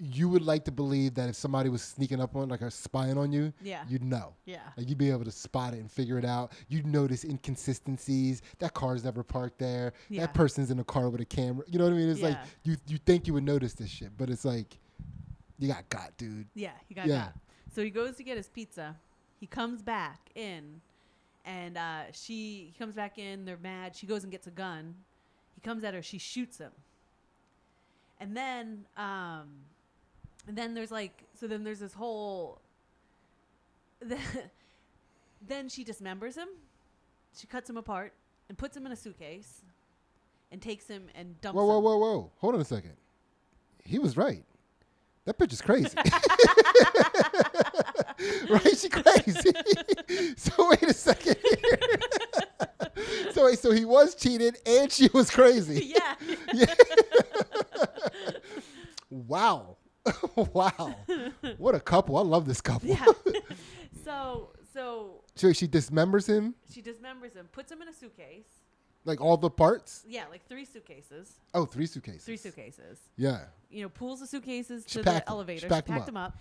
you would like to believe that if somebody was sneaking up on, like, or spying on you, Yeah. you'd know. Yeah. Like, you'd be able to spot it and figure it out. You'd notice inconsistencies. That car's never parked there. Yeah. That person's in a car with a camera. You know what I mean? It's like Yeah. you think you would notice this shit, but it's like you got, dude. Yeah, he got Yeah. got. So he goes to get his pizza. He comes back in, and he comes back in. They're mad. She goes and gets a gun. He comes at her. She shoots him. And then there's like, so then there's this whole. Then she dismembers him. She cuts him apart and puts him in a suitcase, and takes him and dumps him. Whoa. Hold on a second. He was right. That bitch is crazy. Right? She crazy. So wait a second here. So he was cheated and she was crazy. Yeah. Wow. Wow. What a couple. I love this couple. Yeah. So So she dismembers him, she dismembers him, puts him in a suitcase. like all the parts? Yeah, like 3 suitcases. Oh, 3 suitcases. 3 suitcases. Yeah. Pulls the suitcases She to packed the 'em. elevator. She packed 'em him up,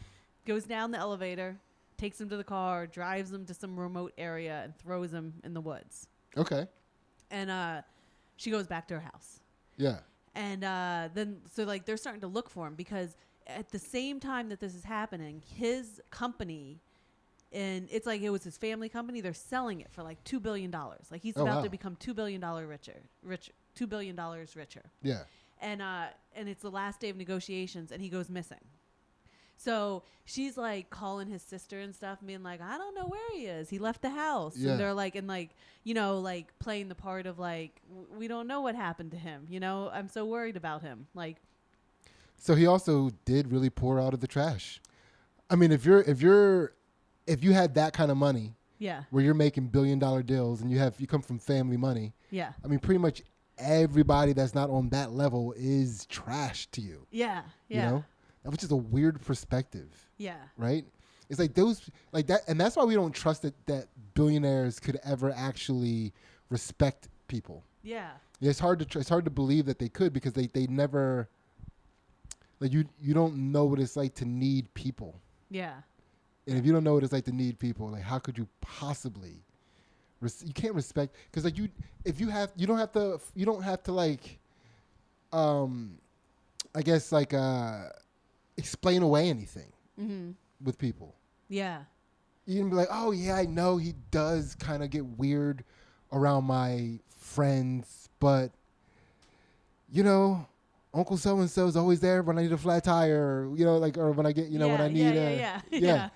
goes down the elevator, takes him to the car, drives him to some remote area, and throws him in the woods. Okay. And she goes back to her house. Yeah. And then, so like, they're starting to look for him, because at the same time that this is happening, his company, and it's like it was his family company, they're selling it for like $2 billion. Like, he's about to become $2 billion richer. $2 billion richer. Yeah. And it's the last day of negotiations, and he goes missing. So she's like calling his sister and stuff, being like, I don't know where he is. He left the house. Yeah. And they're like, and like, like playing the part of like, we don't know what happened to him. I'm so worried about him. Like, So he also did really pour out of the trash. I mean, if you had that kind of money, yeah, where you're making $1 billion deals and you come from family money, yeah, I mean, pretty much everybody that's not on that level is trash to you. yeah, yeah, You know, which is a weird perspective, yeah, right? It's like those, like that, and that's why we don't trust that billionaires could ever actually respect people. yeah, Yeah, it's hard to believe that they could, because they never, like, you don't know what it's like to need people. yeah, And if you don't know what it's like to need people, like, how could you possibly? You can't respect, because like you don't have to like, I guess like explain away anything with people. yeah, You can be like, oh yeah, I know he does kind of get weird around my friends, but Uncle so and so is always there when I need a flat tire, or when I get, when I need yeah.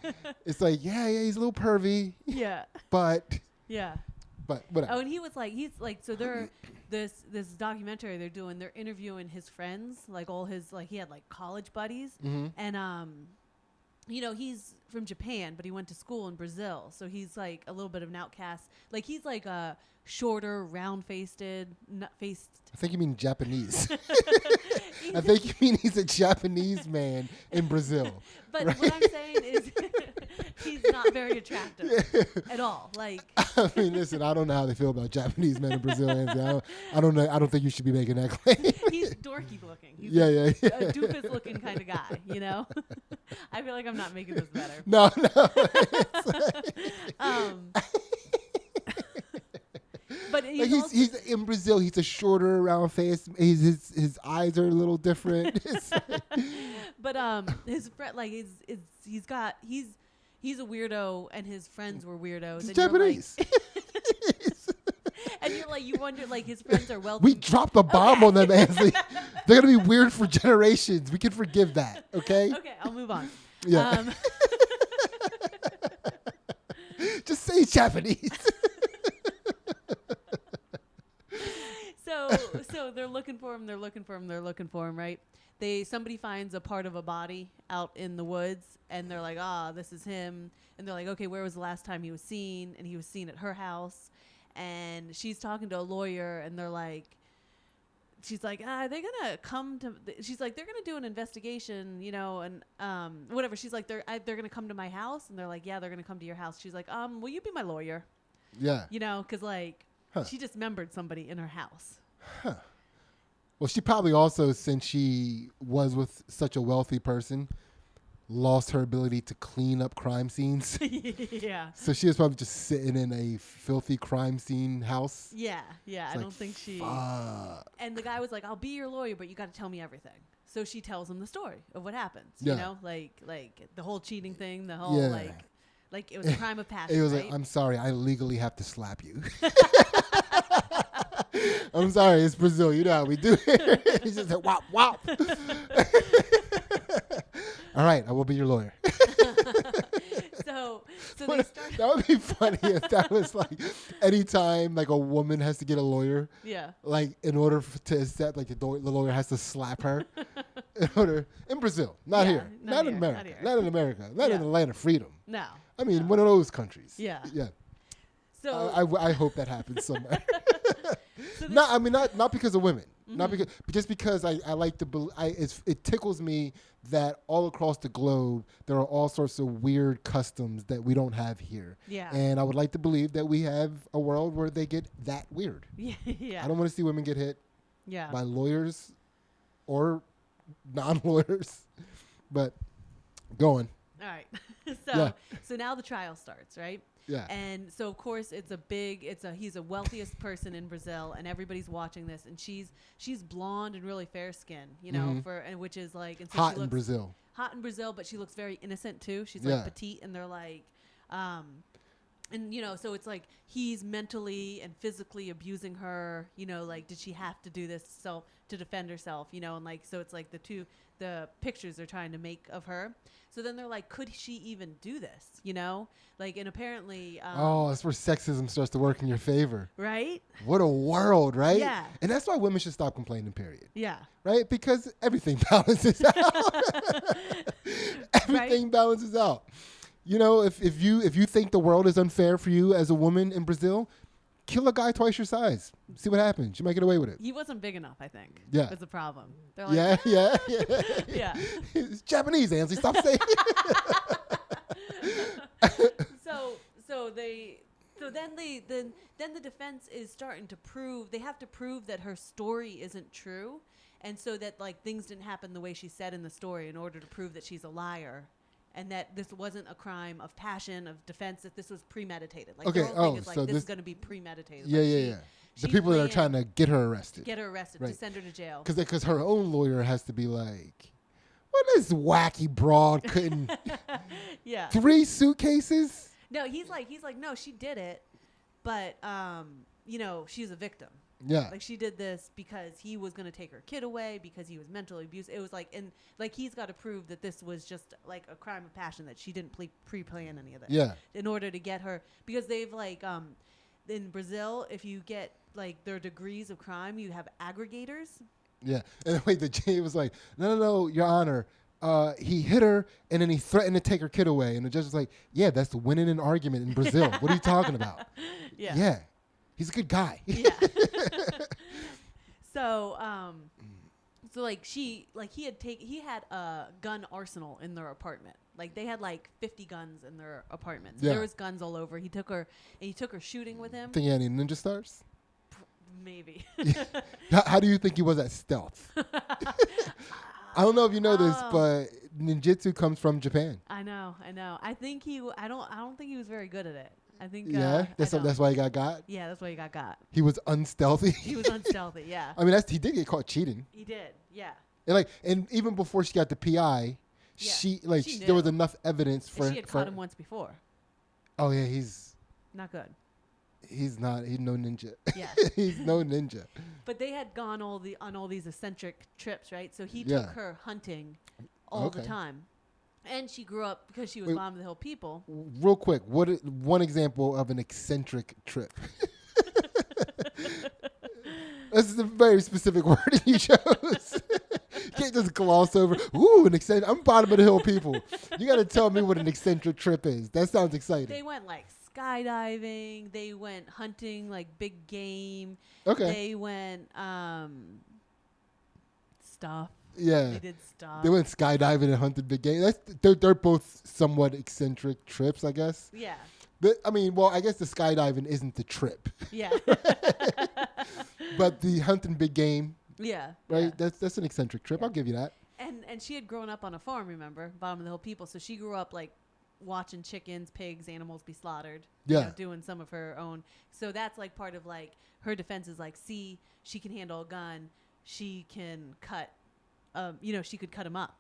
It's like, yeah, he's a little pervy, Yeah. but Yeah. whatever. Oh, and he's like, so they're this documentary they're interviewing his friends, like all his, like, he had like college buddies, and he's from Japan, but he went to school in Brazil, so he's like a little bit of an outcast. Like, he's like a shorter, round-faced, nut-faced. I think you mean Japanese. I think you mean he's a Japanese man in Brazil. But right? what I'm saying is, he's not very attractive at all. Like, I mean, listen, I don't know how they feel about Japanese men in Brazil. Ansley. I don't know. I don't think you should be making that claim. he's dorky looking. He's Yeah. a doofus looking kind of guy, I feel like I'm not making this better. No. But Like he's in Brazil. He's a shorter, round face. His eyes are a little different. But his friend, like he's a weirdo, and his friends were weirdos. He's And you're Japanese. and you're like, you wonder, like his friends are wealthy. We dropped a bomb on them, Ansley. They're gonna be weird for generations. We can forgive that. Okay. Okay, I'll move on. Yeah. Just say Japanese. So they're looking for him. They're looking for him. They're looking for him. Right? Somebody finds a part of a body out in the woods, and they're like, this is him. And they're like, okay, where was the last time he was seen? And he was seen at her house. And she's talking to a lawyer, and they're like, she's like, they're gonna come to. She's like, they're gonna do an investigation, and whatever. She's like, they're gonna come to my house, and they're like, yeah, they're gonna come to your house. She's like, will you be my lawyer? Yeah. Because she dismembered somebody in her house. Huh. Well, she probably also, since she was with such a wealthy person, lost her ability to clean up crime scenes. Yeah. So she was probably just sitting in a filthy crime scene house. Yeah. I It's don't think she. Fuck. And the guy was like, I'll be your lawyer, but you got to tell me everything. So she tells him the story of what happens. Yeah. Like the whole cheating thing, the whole like it was a crime of passion. It was right? like, I'm sorry, I legally have to slap you. I'm sorry, it's Brazil. You know how we do it. He just said, wop, wop. All right, I will be your lawyer. So they start. That would be funny if that was like anytime like a woman has to get a lawyer. Yeah. Like in order to accept, like the lawyer has to slap her. In Brazil, not here, not in America, not in America, not in the land of freedom. No. I mean, one of those countries. Yeah. Yeah. So I hope that happens somewhere. so not because of women. Mm-hmm. Not because, but just because I like to. It tickles me that all across the globe there are all sorts of weird customs that we don't have here. Yeah. And I would like to believe that we have a world where they get that weird. Yeah. I don't want to see women get hit by lawyers or non-lawyers. But go on. All right. Yeah. So now the trial starts, right? Yeah. And so of course he's the wealthiest person in Brazil, and everybody's watching this, and she's blonde and really fair skinned, which is like, and so Hot she in Brazil. Hot in Brazil, but she looks very innocent too. She's like petite, and they're like, so it's like he's mentally and physically abusing her, like, did she have to do this to defend herself, and like, so it's like the pictures they're trying to make of her. So then they're like, could she even do this, like, and apparently that's where sexism starts to work in your favor. Right? What a world, right? Yeah. And that's why women should stop complaining, period. Yeah. Right? Because everything balances out. Everything balances out. If you think the world is unfair for you as a woman in Brazil, kill a guy twice your size. See what happens. You might get away with it. He wasn't big enough, I think. Yeah. Was the problem. They're like, Yeah. Yeah. It's Japanese, Ansley. Stop saying Then the defense is starting to prove, they have to prove that her story isn't true, and so that like things didn't happen the way she said in the story in order to prove that she's a liar, and that this wasn't a crime of passion, of defense, that this was premeditated. Like, the whole thing is like, so this is going to be premeditated. Yeah, like The people that are trying to get her arrested. To send her to jail. Because her own lawyer has to be like, well, this wacky broad couldn't. Yeah. 3 suitcases? No, he's like, no, she did it, but she's a victim. Yeah. Like, she did this because he was going to take her kid away, because he was mentally abused. It was like, and like, he's got to prove that this was just like a crime of passion, that she didn't pre-plan any of this. Yeah. In order to get her, because they've like, in Brazil, if you get like their degrees of crime, you have aggregators. Yeah. And wait, the J was like, no, Your Honor. He hit her, and then he threatened to take her kid away. And the judge was like, yeah, that's winning an argument in Brazil. What are you talking about? Yeah. Yeah. He's a good guy. Yeah. So like he had a gun arsenal in their apartment. Like, they had like 50 guns in their apartment. So there was guns all over. He took her shooting with him. Think he had any ninja stars? Maybe. How do you think he was at stealth? I don't know if you know this, but ninjutsu comes from Japan. I know. I don't think he was very good at it. I think. Yeah, that's why he got. Yeah, that's why he got. He was unstealthy. He was unstealthy. Yeah. I mean, he did get caught cheating. He did. Yeah. And even before she got the PI, She there was knew. enough evidence for. And she had caught him once before. Oh yeah, he's Not good. He's no ninja. Yeah. He's no ninja. But they had gone on all these eccentric trips, right? So he Yeah. took her hunting all the Okay. time. And she grew up because she was Wait. bottom of the hill people. Real quick, one example of an eccentric trip? This is a very specific word you chose. You can't just gloss over. Ooh, an eccentric. I'm bottom of the hill people. You got to tell me what an eccentric trip is. That sounds exciting. They went like skydiving. They went hunting like big game. Okay. They went stuff. Yeah. They did stuff. They went skydiving and hunted big game. They're both somewhat eccentric trips, I guess. Yeah. I guess the skydiving isn't the trip, Yeah. but the hunting big game, Yeah. right? Yeah. That's an eccentric trip. Yeah. I'll give you that. And she had grown up on a farm, remember? Bottom of the hill people. So she grew up like watching chickens, pigs, animals be slaughtered. Yeah. Doing some of her own. So that's like part of like her defense is like, see, she can handle a gun. She can cut, she could cut him up.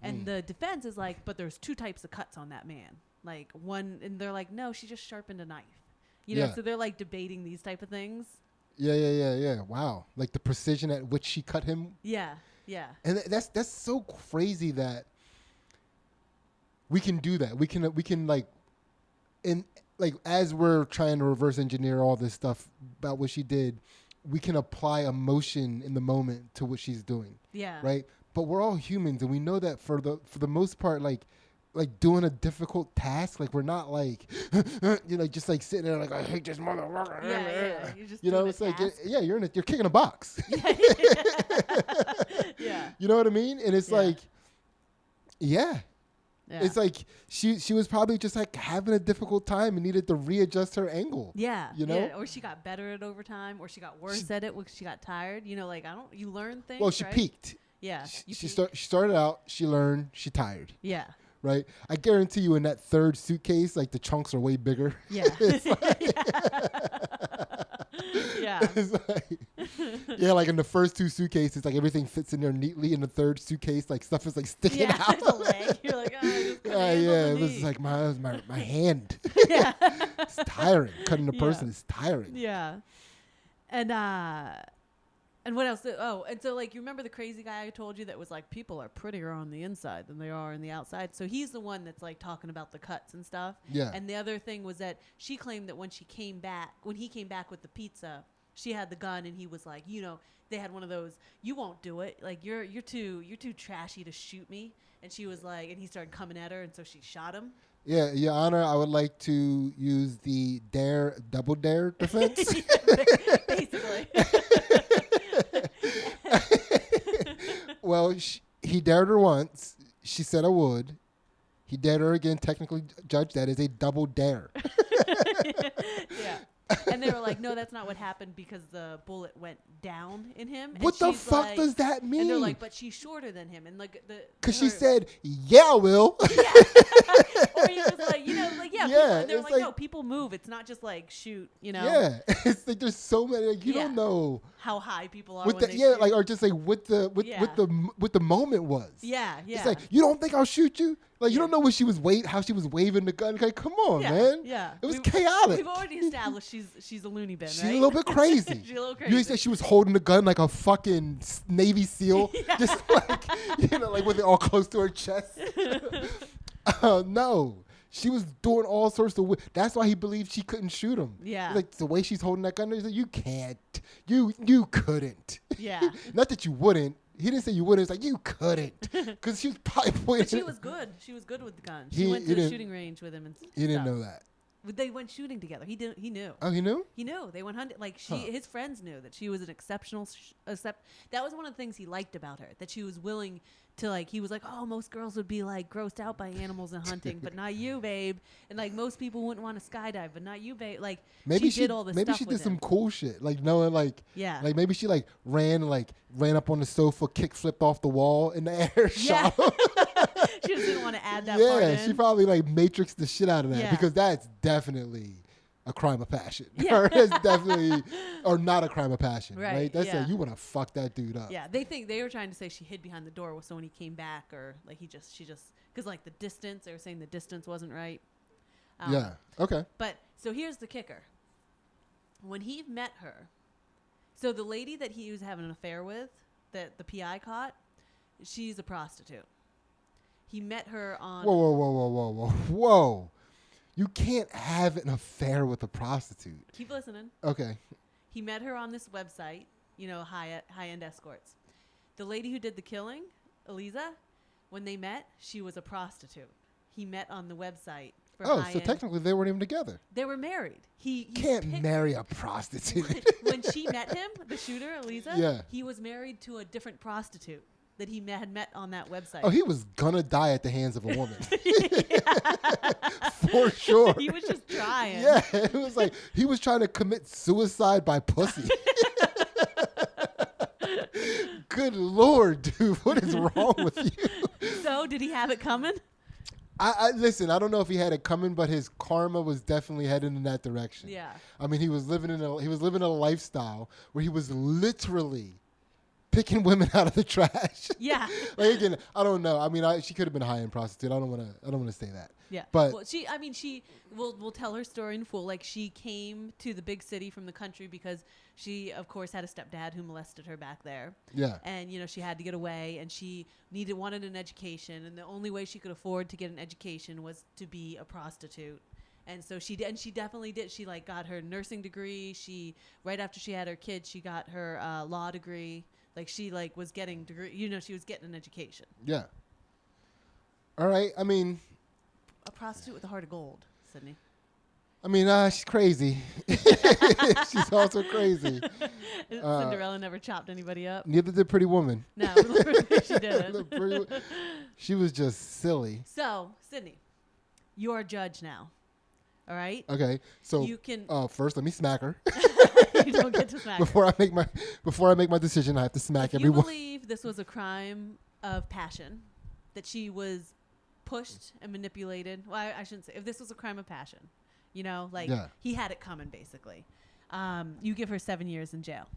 And the defense is like, but there's two types of cuts on that man. Like one, and they're like, no, she just sharpened a knife. Yeah. So they're like debating these type of things. Yeah. Wow. Like the precision at which she cut him. Yeah. Yeah. And that's so crazy that we can do that. We can like as we're trying to reverse engineer all this stuff about what she did, we can apply emotion in the moment to what she's doing. Yeah. Right? But we're all humans, and we know that for the most part, like doing a difficult task, like we're not like just like sitting there like I hate this motherfucker. Yeah. You're just It's like you're kicking a box. Yeah. You know what I mean? And it's like, yeah. It's like she was probably just like having a difficult time and needed to readjust her angle. Yeah. You know? Yeah. Or she got better at overtime, or she got worse at it when she got tired. You learn things. Well, she right? peaked. Yeah. She started out, she learned, she tired. Yeah. Right? I guarantee you in that third suitcase, like the chunks are way bigger. Yeah. Yeah. It's like in the first two suitcases, like everything fits in there neatly. In the third suitcase, like stuff is like sticking Yeah. out. There's a leg. You're like, oh, I just couldn't handle the it was knee. like my hand. Yeah. It's tiring. Cutting a Yeah. person is tiring. Yeah. And what else? And so like you remember the crazy guy I told you that was like people are prettier on the inside than they are on the outside. So he's the one that's like talking about the cuts and stuff. Yeah. And the other thing was that she claimed that when he came back with the pizza, she had the gun and he was like, they had one of those, you won't do it. Like you're too trashy to shoot me. And she was like, and he started coming at her, and so she shot him. Yeah, Your Honor, I would like to use the double dare defense. Basically. Well, he dared her once. She said I would. He dared her again. Technically, Judge, that is a double dare. Yeah. And they were like, no, that's not what happened because the bullet went down in him. And What the she's fuck like- does that mean? And they're like, but she's shorter than him. And like Because she her- said, yeah, I will. Yeah. Or he was like, Yeah, people, and they're it's like, like- no, people move. It's not just like shoot, Yeah. It's like there's so many. Like, you don't Yeah. know. how high people are With when the, they yeah, shoot. like, or just like what the moment was. Yeah. It's like, you don't think I'll shoot you? Like, you Yeah. don't know how she was waving the gun. Like, come on, Yeah, man. yeah. It was We've- chaotic. We've already established she's a loony bin, She's right? a little bit crazy. She's a little You crazy. said she was holding the gun like a fucking Navy SEAL, just like like with it all close to her chest. No, she was doing all sorts of. That's why he believed she couldn't shoot him. Yeah. Like the way she's holding that gun, he's like, you can't, you couldn't. Yeah. Not that you wouldn't. He didn't say you wouldn't. It's like you couldn't, because she was probably pointing. But she was good. She was good with the gun. He- She went he to the didn't- shooting range with him and stuff. He didn't know that. They went shooting together. He didn't. He knew. Oh, he knew. He knew. They went hunting. Like Huh. his friends knew that she was an exceptional. That was one of the things he liked about her. That she was willing to like. He was like, oh, most girls would be like grossed out by animals and hunting, but not you, babe. And like most people wouldn't want to skydive, but not you, babe. Like Maybe she did all this maybe stuff she with did some him. cool shit, like knowing like Yeah. like maybe she ran up on the sofa, kick flipped off the wall in the air, Yeah. shot him. She just didn't want to add that part Yeah, in. she probably like matrixed the shit out of that Yeah. because that's definitely a crime of passion. Yeah. Or it's definitely, or not a crime of passion, right? Right, That's yeah. you want to fuck that dude up. Yeah, they were trying to say she hid behind the door so when he came back, or like she just because like the distance, they were saying the distance wasn't right. Yeah. Okay. But so here's the kicker: when he met her, so the lady that he was having an affair with, that the PI caught, she's a prostitute. He met her on. Whoa. You can't have an affair with a prostitute. Keep listening. Okay. He met her on this website, high-end escorts. The lady who did the killing, Eliza, when they met, she was a prostitute. He met on the website for high-end. So technically they weren't even together. They were married. He can't marry a prostitute. When she met him, the shooter, Eliza, Yeah. he was married to a different prostitute that he had met on that website. Oh, he was gonna die at the hands of a woman. For sure. He was just trying. Yeah, it was like he was trying to commit suicide by pussy. Good Lord, dude, what is wrong with you? So, did he have it coming? I listen. I don't know if he had it coming, but his karma was definitely heading in that direction. Yeah. I mean, he was living in a lifestyle where he was literally picking women out of the trash. Yeah. Like again, I don't know. I mean, she could have been a high-end prostitute. I don't want to say that. Yeah. But well, we'll tell her story in full. Like, she came to the big city from the country because she, of course, had a stepdad who molested her back there. Yeah. And, she had to get away, and she wanted an education, and the only way she could afford to get an education was to be a prostitute. And so she definitely did. She got her nursing degree. Right after she had her kids, she got her law degree. She was getting degree. She was getting an education. Yeah. All right. I mean, A prostitute with a heart of gold, Sydney. I mean, she's crazy. She's also crazy. Cinderella never chopped anybody up. Neither did Pretty Woman. No, she didn't. She was just silly. So, Sydney, you're a judge now. All right? Okay, so You can. first let me smack her. You don't get to smack her. Before I make my decision. I have to smack If everyone. you believe this was a crime of passion, that she was pushed and manipulated. Well, I shouldn't say. If this was a crime of passion, Yeah. he had it coming, basically. You give her 7 years in jail.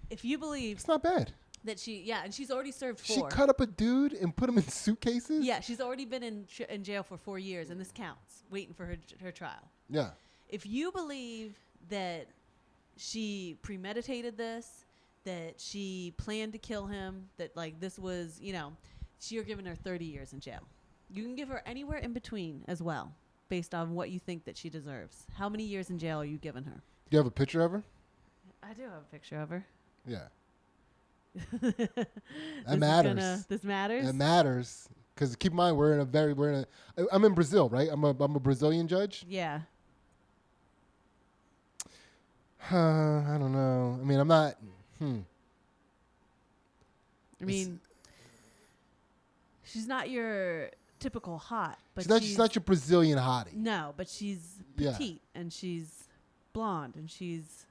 If you believe It's not bad. that and she's already served 4. She cut up a dude and put him in suitcases. Yeah, she's already been in jail for 4 years, and this counts, waiting for her trial. Yeah. If you believe that she premeditated this, that she planned to kill him, that this was, you're giving her 30 years in jail. You can give her anywhere in between as well, based on what you think that she deserves. How many years in jail are you giving her? Do you have a picture of her? I do have a picture of her. Yeah. This matters. This matters? It matters because keep in mind I'm in Brazil, right? I'm a Brazilian judge. Yeah. I don't know. I mean, I'm not. I mean, she's not your typical hot, but she's not your Brazilian hottie. No, but she's petite and she's blonde and she's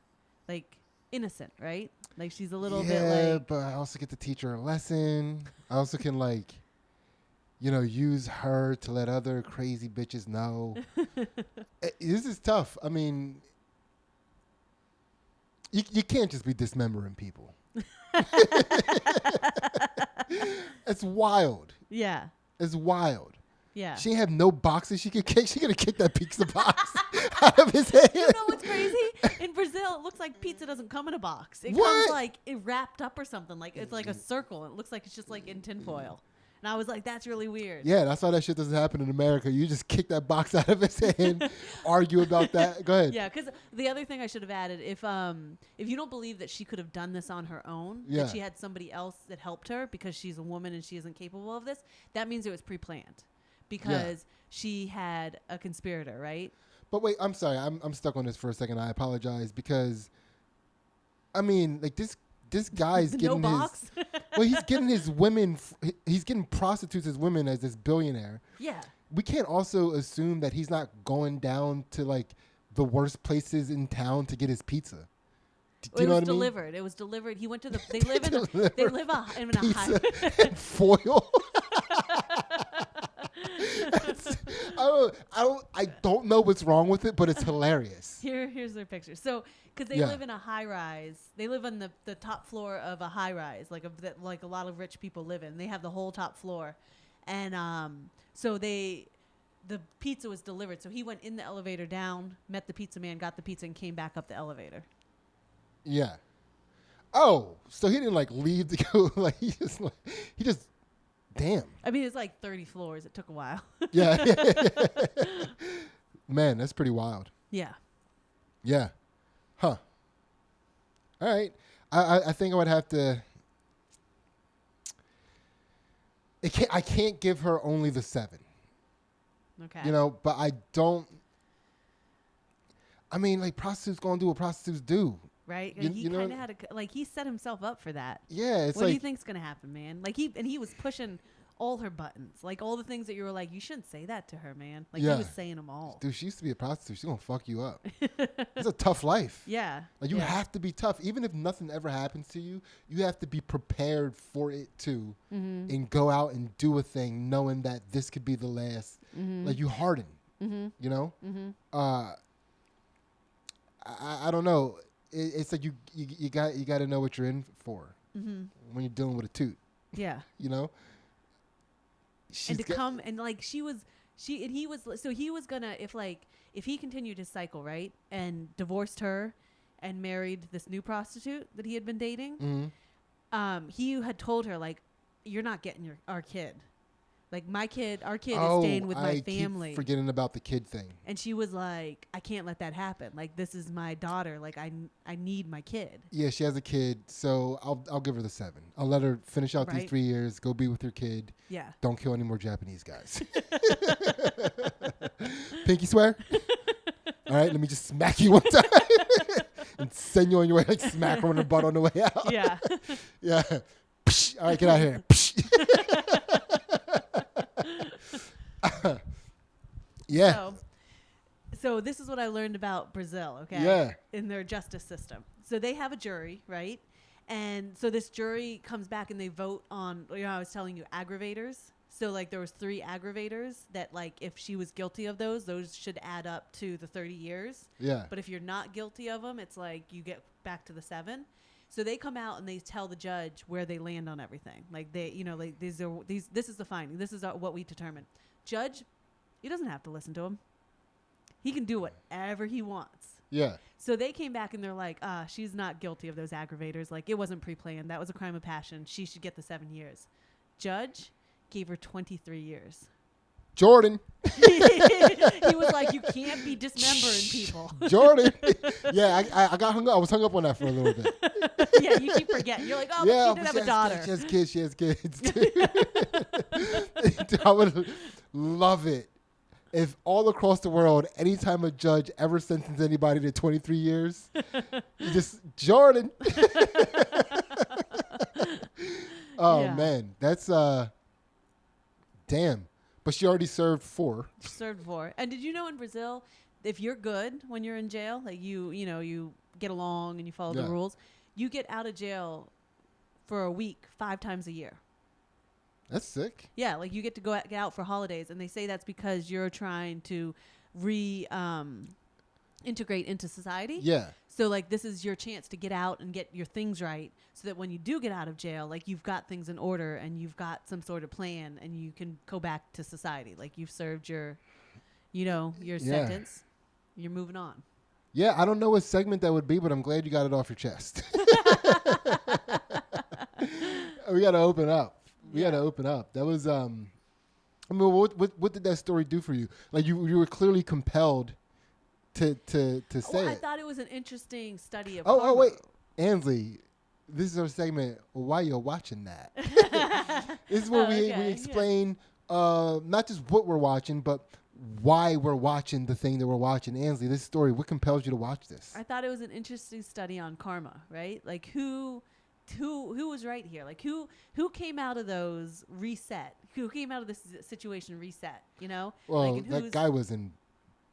innocent, right? She's a little bit Yeah, but I also get to teach her a lesson. I also can use her to let other crazy bitches know. This is tough. I mean, you can't just be dismembering people. It's wild. Yeah. It's wild. Yeah. She have no boxes she could kick. She gonna kick that pizza box out of his head. You know what's crazy? In Brazil, it looks like pizza doesn't come in a box. It comes it wrapped up or something. It's like a circle. It looks like it's just in tinfoil. And I was like, that's really weird. Yeah, that's why that shit doesn't happen in America. You just kick that box out of his head, argue about that. Go ahead. Yeah, because the other thing I should have added, if you don't believe that she could have done this on her own, that she had somebody else that helped her because she's a woman and she isn't capable of this, that means it was pre-planned because she had a conspirator, right? But wait, I'm sorry. I'm stuck on this for a second. I apologize because, I mean, this guy's getting no box? he's getting his women. He's getting prostitutes as women as this billionaire. Yeah. We can't also assume that he's not going down to the worst places in town to get his pizza. Do you know what I mean? It was delivered. He went to they live in a Pizza high and foil. I don't know what's wrong with it, but it's hilarious. Here's their picture. So, because they Yeah. live in a high rise, they live on the top floor of a high rise, like a lot of rich people live in. They have the whole top floor, and so the pizza was delivered. So he went in the elevator down, met the pizza man, got the pizza, and came back up the elevator. Yeah. Oh, so he didn't like leave to go. Like he just. Damn. I mean, it's like 30 floors. It took a while. Yeah. Man, that's pretty wild. Yeah. Yeah. Huh. All right. I think I would have to. I can't give her only the 7. Okay. You know, but I don't. I mean, like prostitutes gonna do what prostitutes do. Right? You He know- kind of had he set himself up for that. Yeah, it's What do you like think's gonna happen, man? Like he was pushing all her buttons, like all the things that you were like, you shouldn't say that to her, man. Like Yeah. he was saying them all. dude, she used to be a prostitute. She's gonna fuck you up. It's a tough life. Yeah. Like you yeah. have to be tough, even if nothing ever happens to you. You have to be prepared for it too, and go out and do a thing, knowing that this could be the last. Like you harden, you know. I don't know. It's like you got to know what you're in for when you're dealing with a toot. Yeah. You know. And to come and like he was gonna if he continued his cycle, right, and divorced her and married this new prostitute that he had been dating, he had told her like, you're not getting our kid. Like our kid is staying with my family. Keep forgetting about the kid thing. And she was like, I can't let that happen. Like, this is my daughter. Like, I need my kid. Yeah, she has a kid, so I'll give her the 7. I'll let her finish out these Right. 3 years, go be with her kid. Yeah. Don't kill any more Japanese guys. Pinky swear? All right, let me just smack you one time and send you on your way, like smack her on the butt on the way out. Yeah. Yeah. Psh, all right, get out of here. Psh. Yeah. So this is what I learned about Brazil, okay? Yeah. In their justice system. So they have a jury, right? And so this jury comes back and they vote on, I was telling you, aggravators. So like there was 3 aggravators that like if she was guilty of those should add up to the 30 years. Yeah. But if you're not guilty of them, it's like you get back to the 7. So they come out and they tell the judge where they land on everything. Like like this is the finding. This is what we determine. Judge, he doesn't have to listen to him. He can do whatever he wants. Yeah. So they came back and they're like, she's not guilty of those aggravators. Like it wasn't pre-planned. That was a crime of passion. She should get the 7 years. Judge gave her 23 years. Jordan. He was like, you can't be dismembering people. Jordan. Yeah, I got hung up. I was hung up on that for a little bit. Yeah, you keep forgetting. You're like, oh, Yeah, but she did have a daughter. She has kids. She has kids. I would love it if all across the world, anytime a judge ever sentenced anybody to 23 years, just Jordan. Oh, Yeah. man. That's, damn. But she already served 4. Served 4. And did you know in Brazil, if you're good when you're in jail, like you get along and you follow the Yeah. rules, you get out of jail for a week 5 times a year. That's sick. Yeah, like you get to get out for holidays, and they say that's because you're trying to integrate into society. Yeah. So like this is your chance to get out and get your things right, so that when you do get out of jail, like you've got things in order and you've got some sort of plan, and you can go back to society. Like you've served your sentence. You're moving on. Yeah, I don't know what segment that would be, but I'm glad you got it off your chest. We got to open up. That was, I mean, what did that story do for you? Like you were clearly compelled to say I it. thought it was an interesting study of. Oh, wait, Ansley, this is our segment. Why you're watching that? This is where we explain not just what we're watching, but why we're watching the thing that we're watching. Ansley, this story, what compels you to watch this? I thought it was an interesting study on karma, right? Like who was right here? Like who came out of those reset? Who came out of this situation reset? You know? Well, like, that guy was in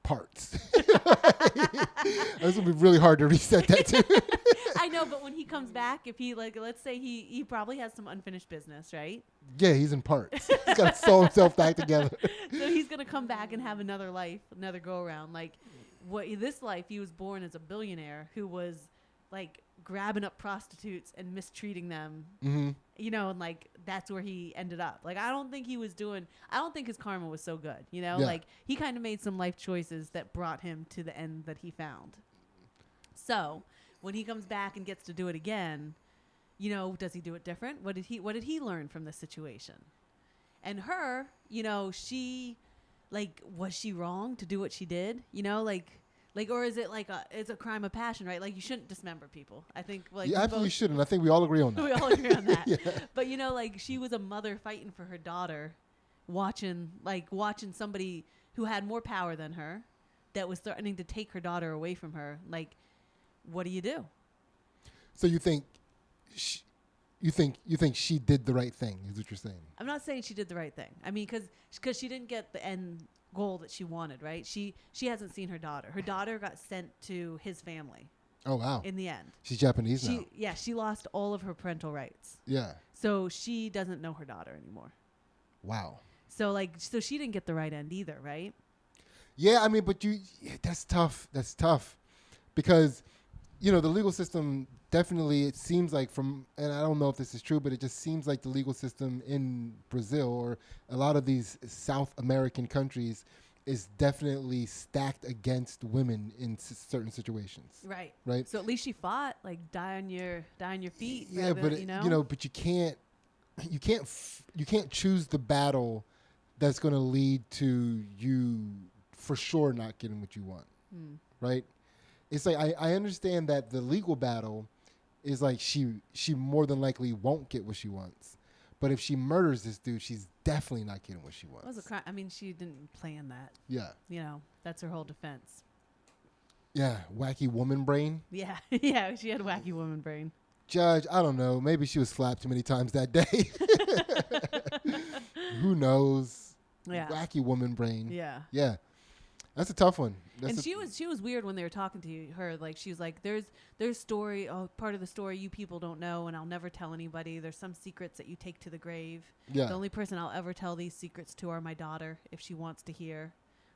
parts. This will be really hard to reset that too. I know, but when he comes back, if he like, let's say he probably has some unfinished business, right? Yeah, he's in parts. He's got to sew himself back together. So he's gonna come back and have another life, another go around. Like, this life, he was born as a billionaire who was like grabbing up prostitutes and mistreating them. Mm-hmm. And like that's where he ended up. Like, I don't think his karma was so good. Yeah. Like he kind of made some life choices that brought him to the end that he found. So when he comes back and gets to do it again, does he do it different? What did he learn from the situation? And her, she, like, was she wrong to do what she did? Like, or is it like it's a crime of passion, right? Like, you shouldn't dismember people. I think, like, you absolutely shouldn't. I think we all agree on that. we all agree on that. Yeah. But like, she was a mother fighting for her daughter, watching somebody who had more power than her, that was threatening to take her daughter away from her. Like, what do you do? So you think she did the right thing? Is what you're saying? I'm not saying she did the right thing. I mean, because she didn't get the end goal that she wanted, right? She hasn't seen her daughter. Her daughter got sent to his family. Oh wow! In the end, she's Japanese now. Yeah, she lost all of her parental rights. Yeah. So she doesn't know her daughter anymore. Wow. So she didn't get the right end either, right? Yeah, I mean, but that's tough. That's tough because the legal system definitely, it seems like and I don't know if this is true, but it just seems like the legal system in Brazil or a lot of these South American countries is definitely stacked against women in certain situations. Right. Right. So at least she fought, like, die on your feet. Yeah, rather, but but you can't choose the battle that's going to lead to you for sure not getting what you want. Right. It's like I understand that the legal battle is like she more than likely won't get what she wants. But if she murders this dude, she's definitely not getting what she wants. It was a crime. I mean, she didn't plan that. Yeah. That's her whole defense. Yeah, wacky woman brain. Yeah, yeah, she had wacky woman brain. Judge, I don't know. Maybe she was slapped too many times that day. Who knows? Yeah. Wacky woman brain. Yeah. Yeah. That's a tough one. She was weird when they were talking to her. Like, she was like, there's story, part of the story you people don't know, and I'll never tell anybody. There's some secrets that you take to the grave. Yeah. The only person I'll ever tell these secrets to are my daughter, if she wants to hear.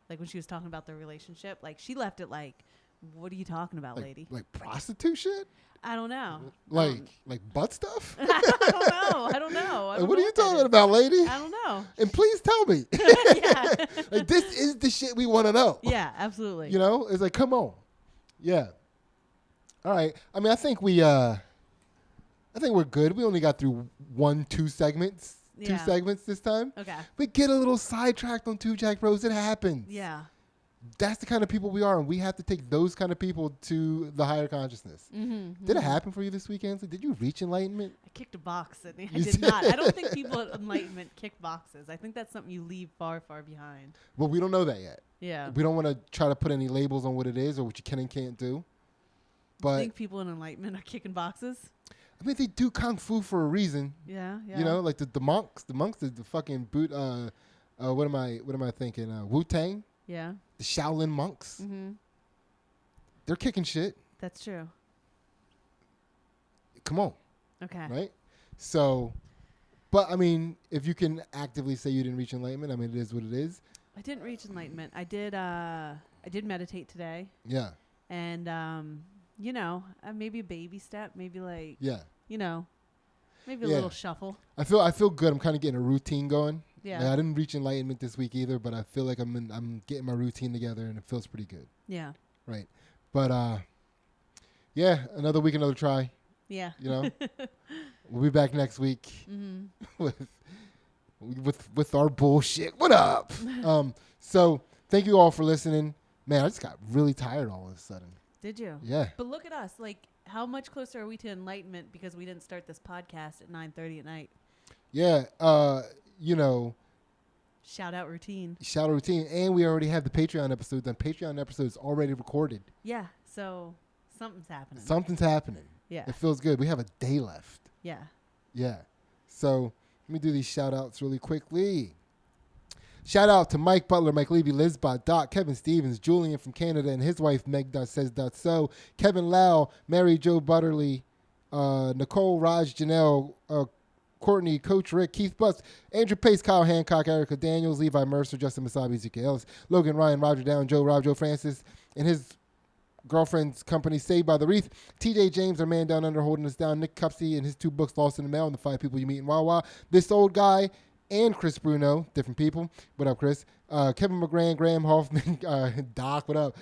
Like, when she was talking about their relationship, like, she left it like, what are you talking about, lady? Like prostitute shit? I don't know. Like butt stuff? I don't know. What are you talking about, lady? I don't know. And please tell me. Yeah. Like, this is the shit we want to know. Yeah, absolutely. It's like, come on. Yeah. All right. I mean, I think we're good. We only got through 2 segments. Yeah. 2 segments this time. Okay. We get a little sidetracked on Two Jack Bros. It happens. Yeah. That's the kind of people we are, and we have to take those kind of people to the higher consciousness. Did it happen for you this weekend, Ansley? Did you reach enlightenment? I kicked a box, Sydney. I did not. I don't think people at enlightenment kick boxes. I think that's something you leave far, far behind. Well, we don't know that yet. Yeah. We don't want to try to put any labels on what it is or what you can and can't do. But I think people in enlightenment are kicking boxes. I mean, they do kung fu for a reason. Yeah, yeah. Like the monks. The monks did the fucking boot. What am I thinking? Wu-Tang. Yeah. The Shaolin monks. Mm-hmm. They're kicking shit. That's true. Come on. Okay. Right? So, but I mean, if you can actively say you didn't reach enlightenment, I mean, it is what it is. I didn't reach enlightenment. I did meditate today. Yeah. And, maybe a baby step, maybe like, Yeah. maybe a little shuffle. I feel good. I'm kind of getting a routine going. Yeah. Like, I didn't reach enlightenment this week either, but I feel like I'm getting my routine together, and it feels pretty good. Yeah. Right. But yeah, another week, another try. Yeah. We'll be back next week Mm-hmm. with our bullshit. What up? So thank you all for listening. Man, I just got really tired all of a sudden. Did you? Yeah. But look at us. Like, how much closer are we to enlightenment because we didn't start this podcast at 9:30 at night? Yeah. Shout out routine. Shout out routine. And we already have the Patreon episode done. Patreon episode is already recorded. Yeah. So something's happening. Something's happening. Yeah. It feels good. We have a day left. Yeah. Yeah. So let me do these shout outs really quickly. Shout out to Mike Butler, Mike Levy, Lizbot, Doc, Kevin Stevens, Julian from Canada, and his wife Meg.says.so, Kevin Lau, Mary Jo Butterly, Nicole, Raj, Janelle, Courtney, Coach Rick, Keith Butts, Andrew Pace, Kyle Hancock, Erica Daniels, Levi Mercer, Justin Masabi, Zeke Ellis, Logan Ryan, Roger Down, Joe Francis, and his girlfriend's company, Saved by the Wreath, TJ James, our man down under holding us down, Nick Cupsey and his 2 books, Lost in the Mail, and the 5 People You Meet in Wawa, This Old Guy, and Chris Bruno, different people. What up, Chris? Kevin McGran, Graham Hoffman, Doc, what up?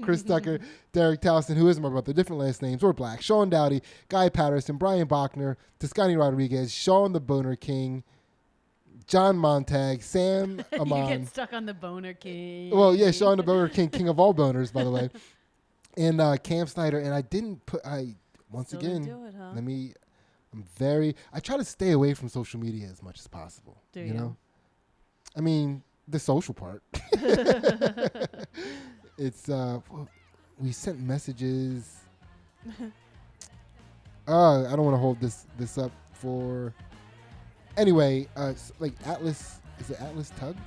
Chris Tucker, Derek Towson, who is my brother, different last names, or black, Sean Dowdy, Guy Patterson, Brian Bachner, Toscani Rodriguez, Sean the Boner King, John Montag, Sam Amon. You get stuck on the Boner King. Well, yeah, Sean the Boner King, king of all boners, by the way. And Cam Snyder, and I didn't put, once Still again, didn't do it, huh? I try to stay away from social media as much as possible. Do you you? know? I mean, the social part. It's, we sent messages. I don't want to hold this up for, anyway, like Atlas, is it Atlas Tugged?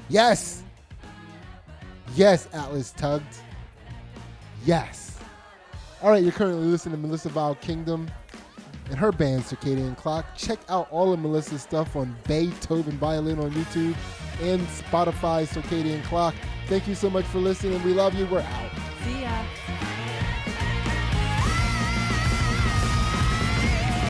Yes! Yes, Atlas Tugged. Yes. All right, you're currently listening to Melissa Val Kingdom and her band Circadian Clock. Check out all of Melissa's stuff on Beethoven Violin on YouTube and Spotify Circadian Clock. Thank you so much for listening. We love you. We're out.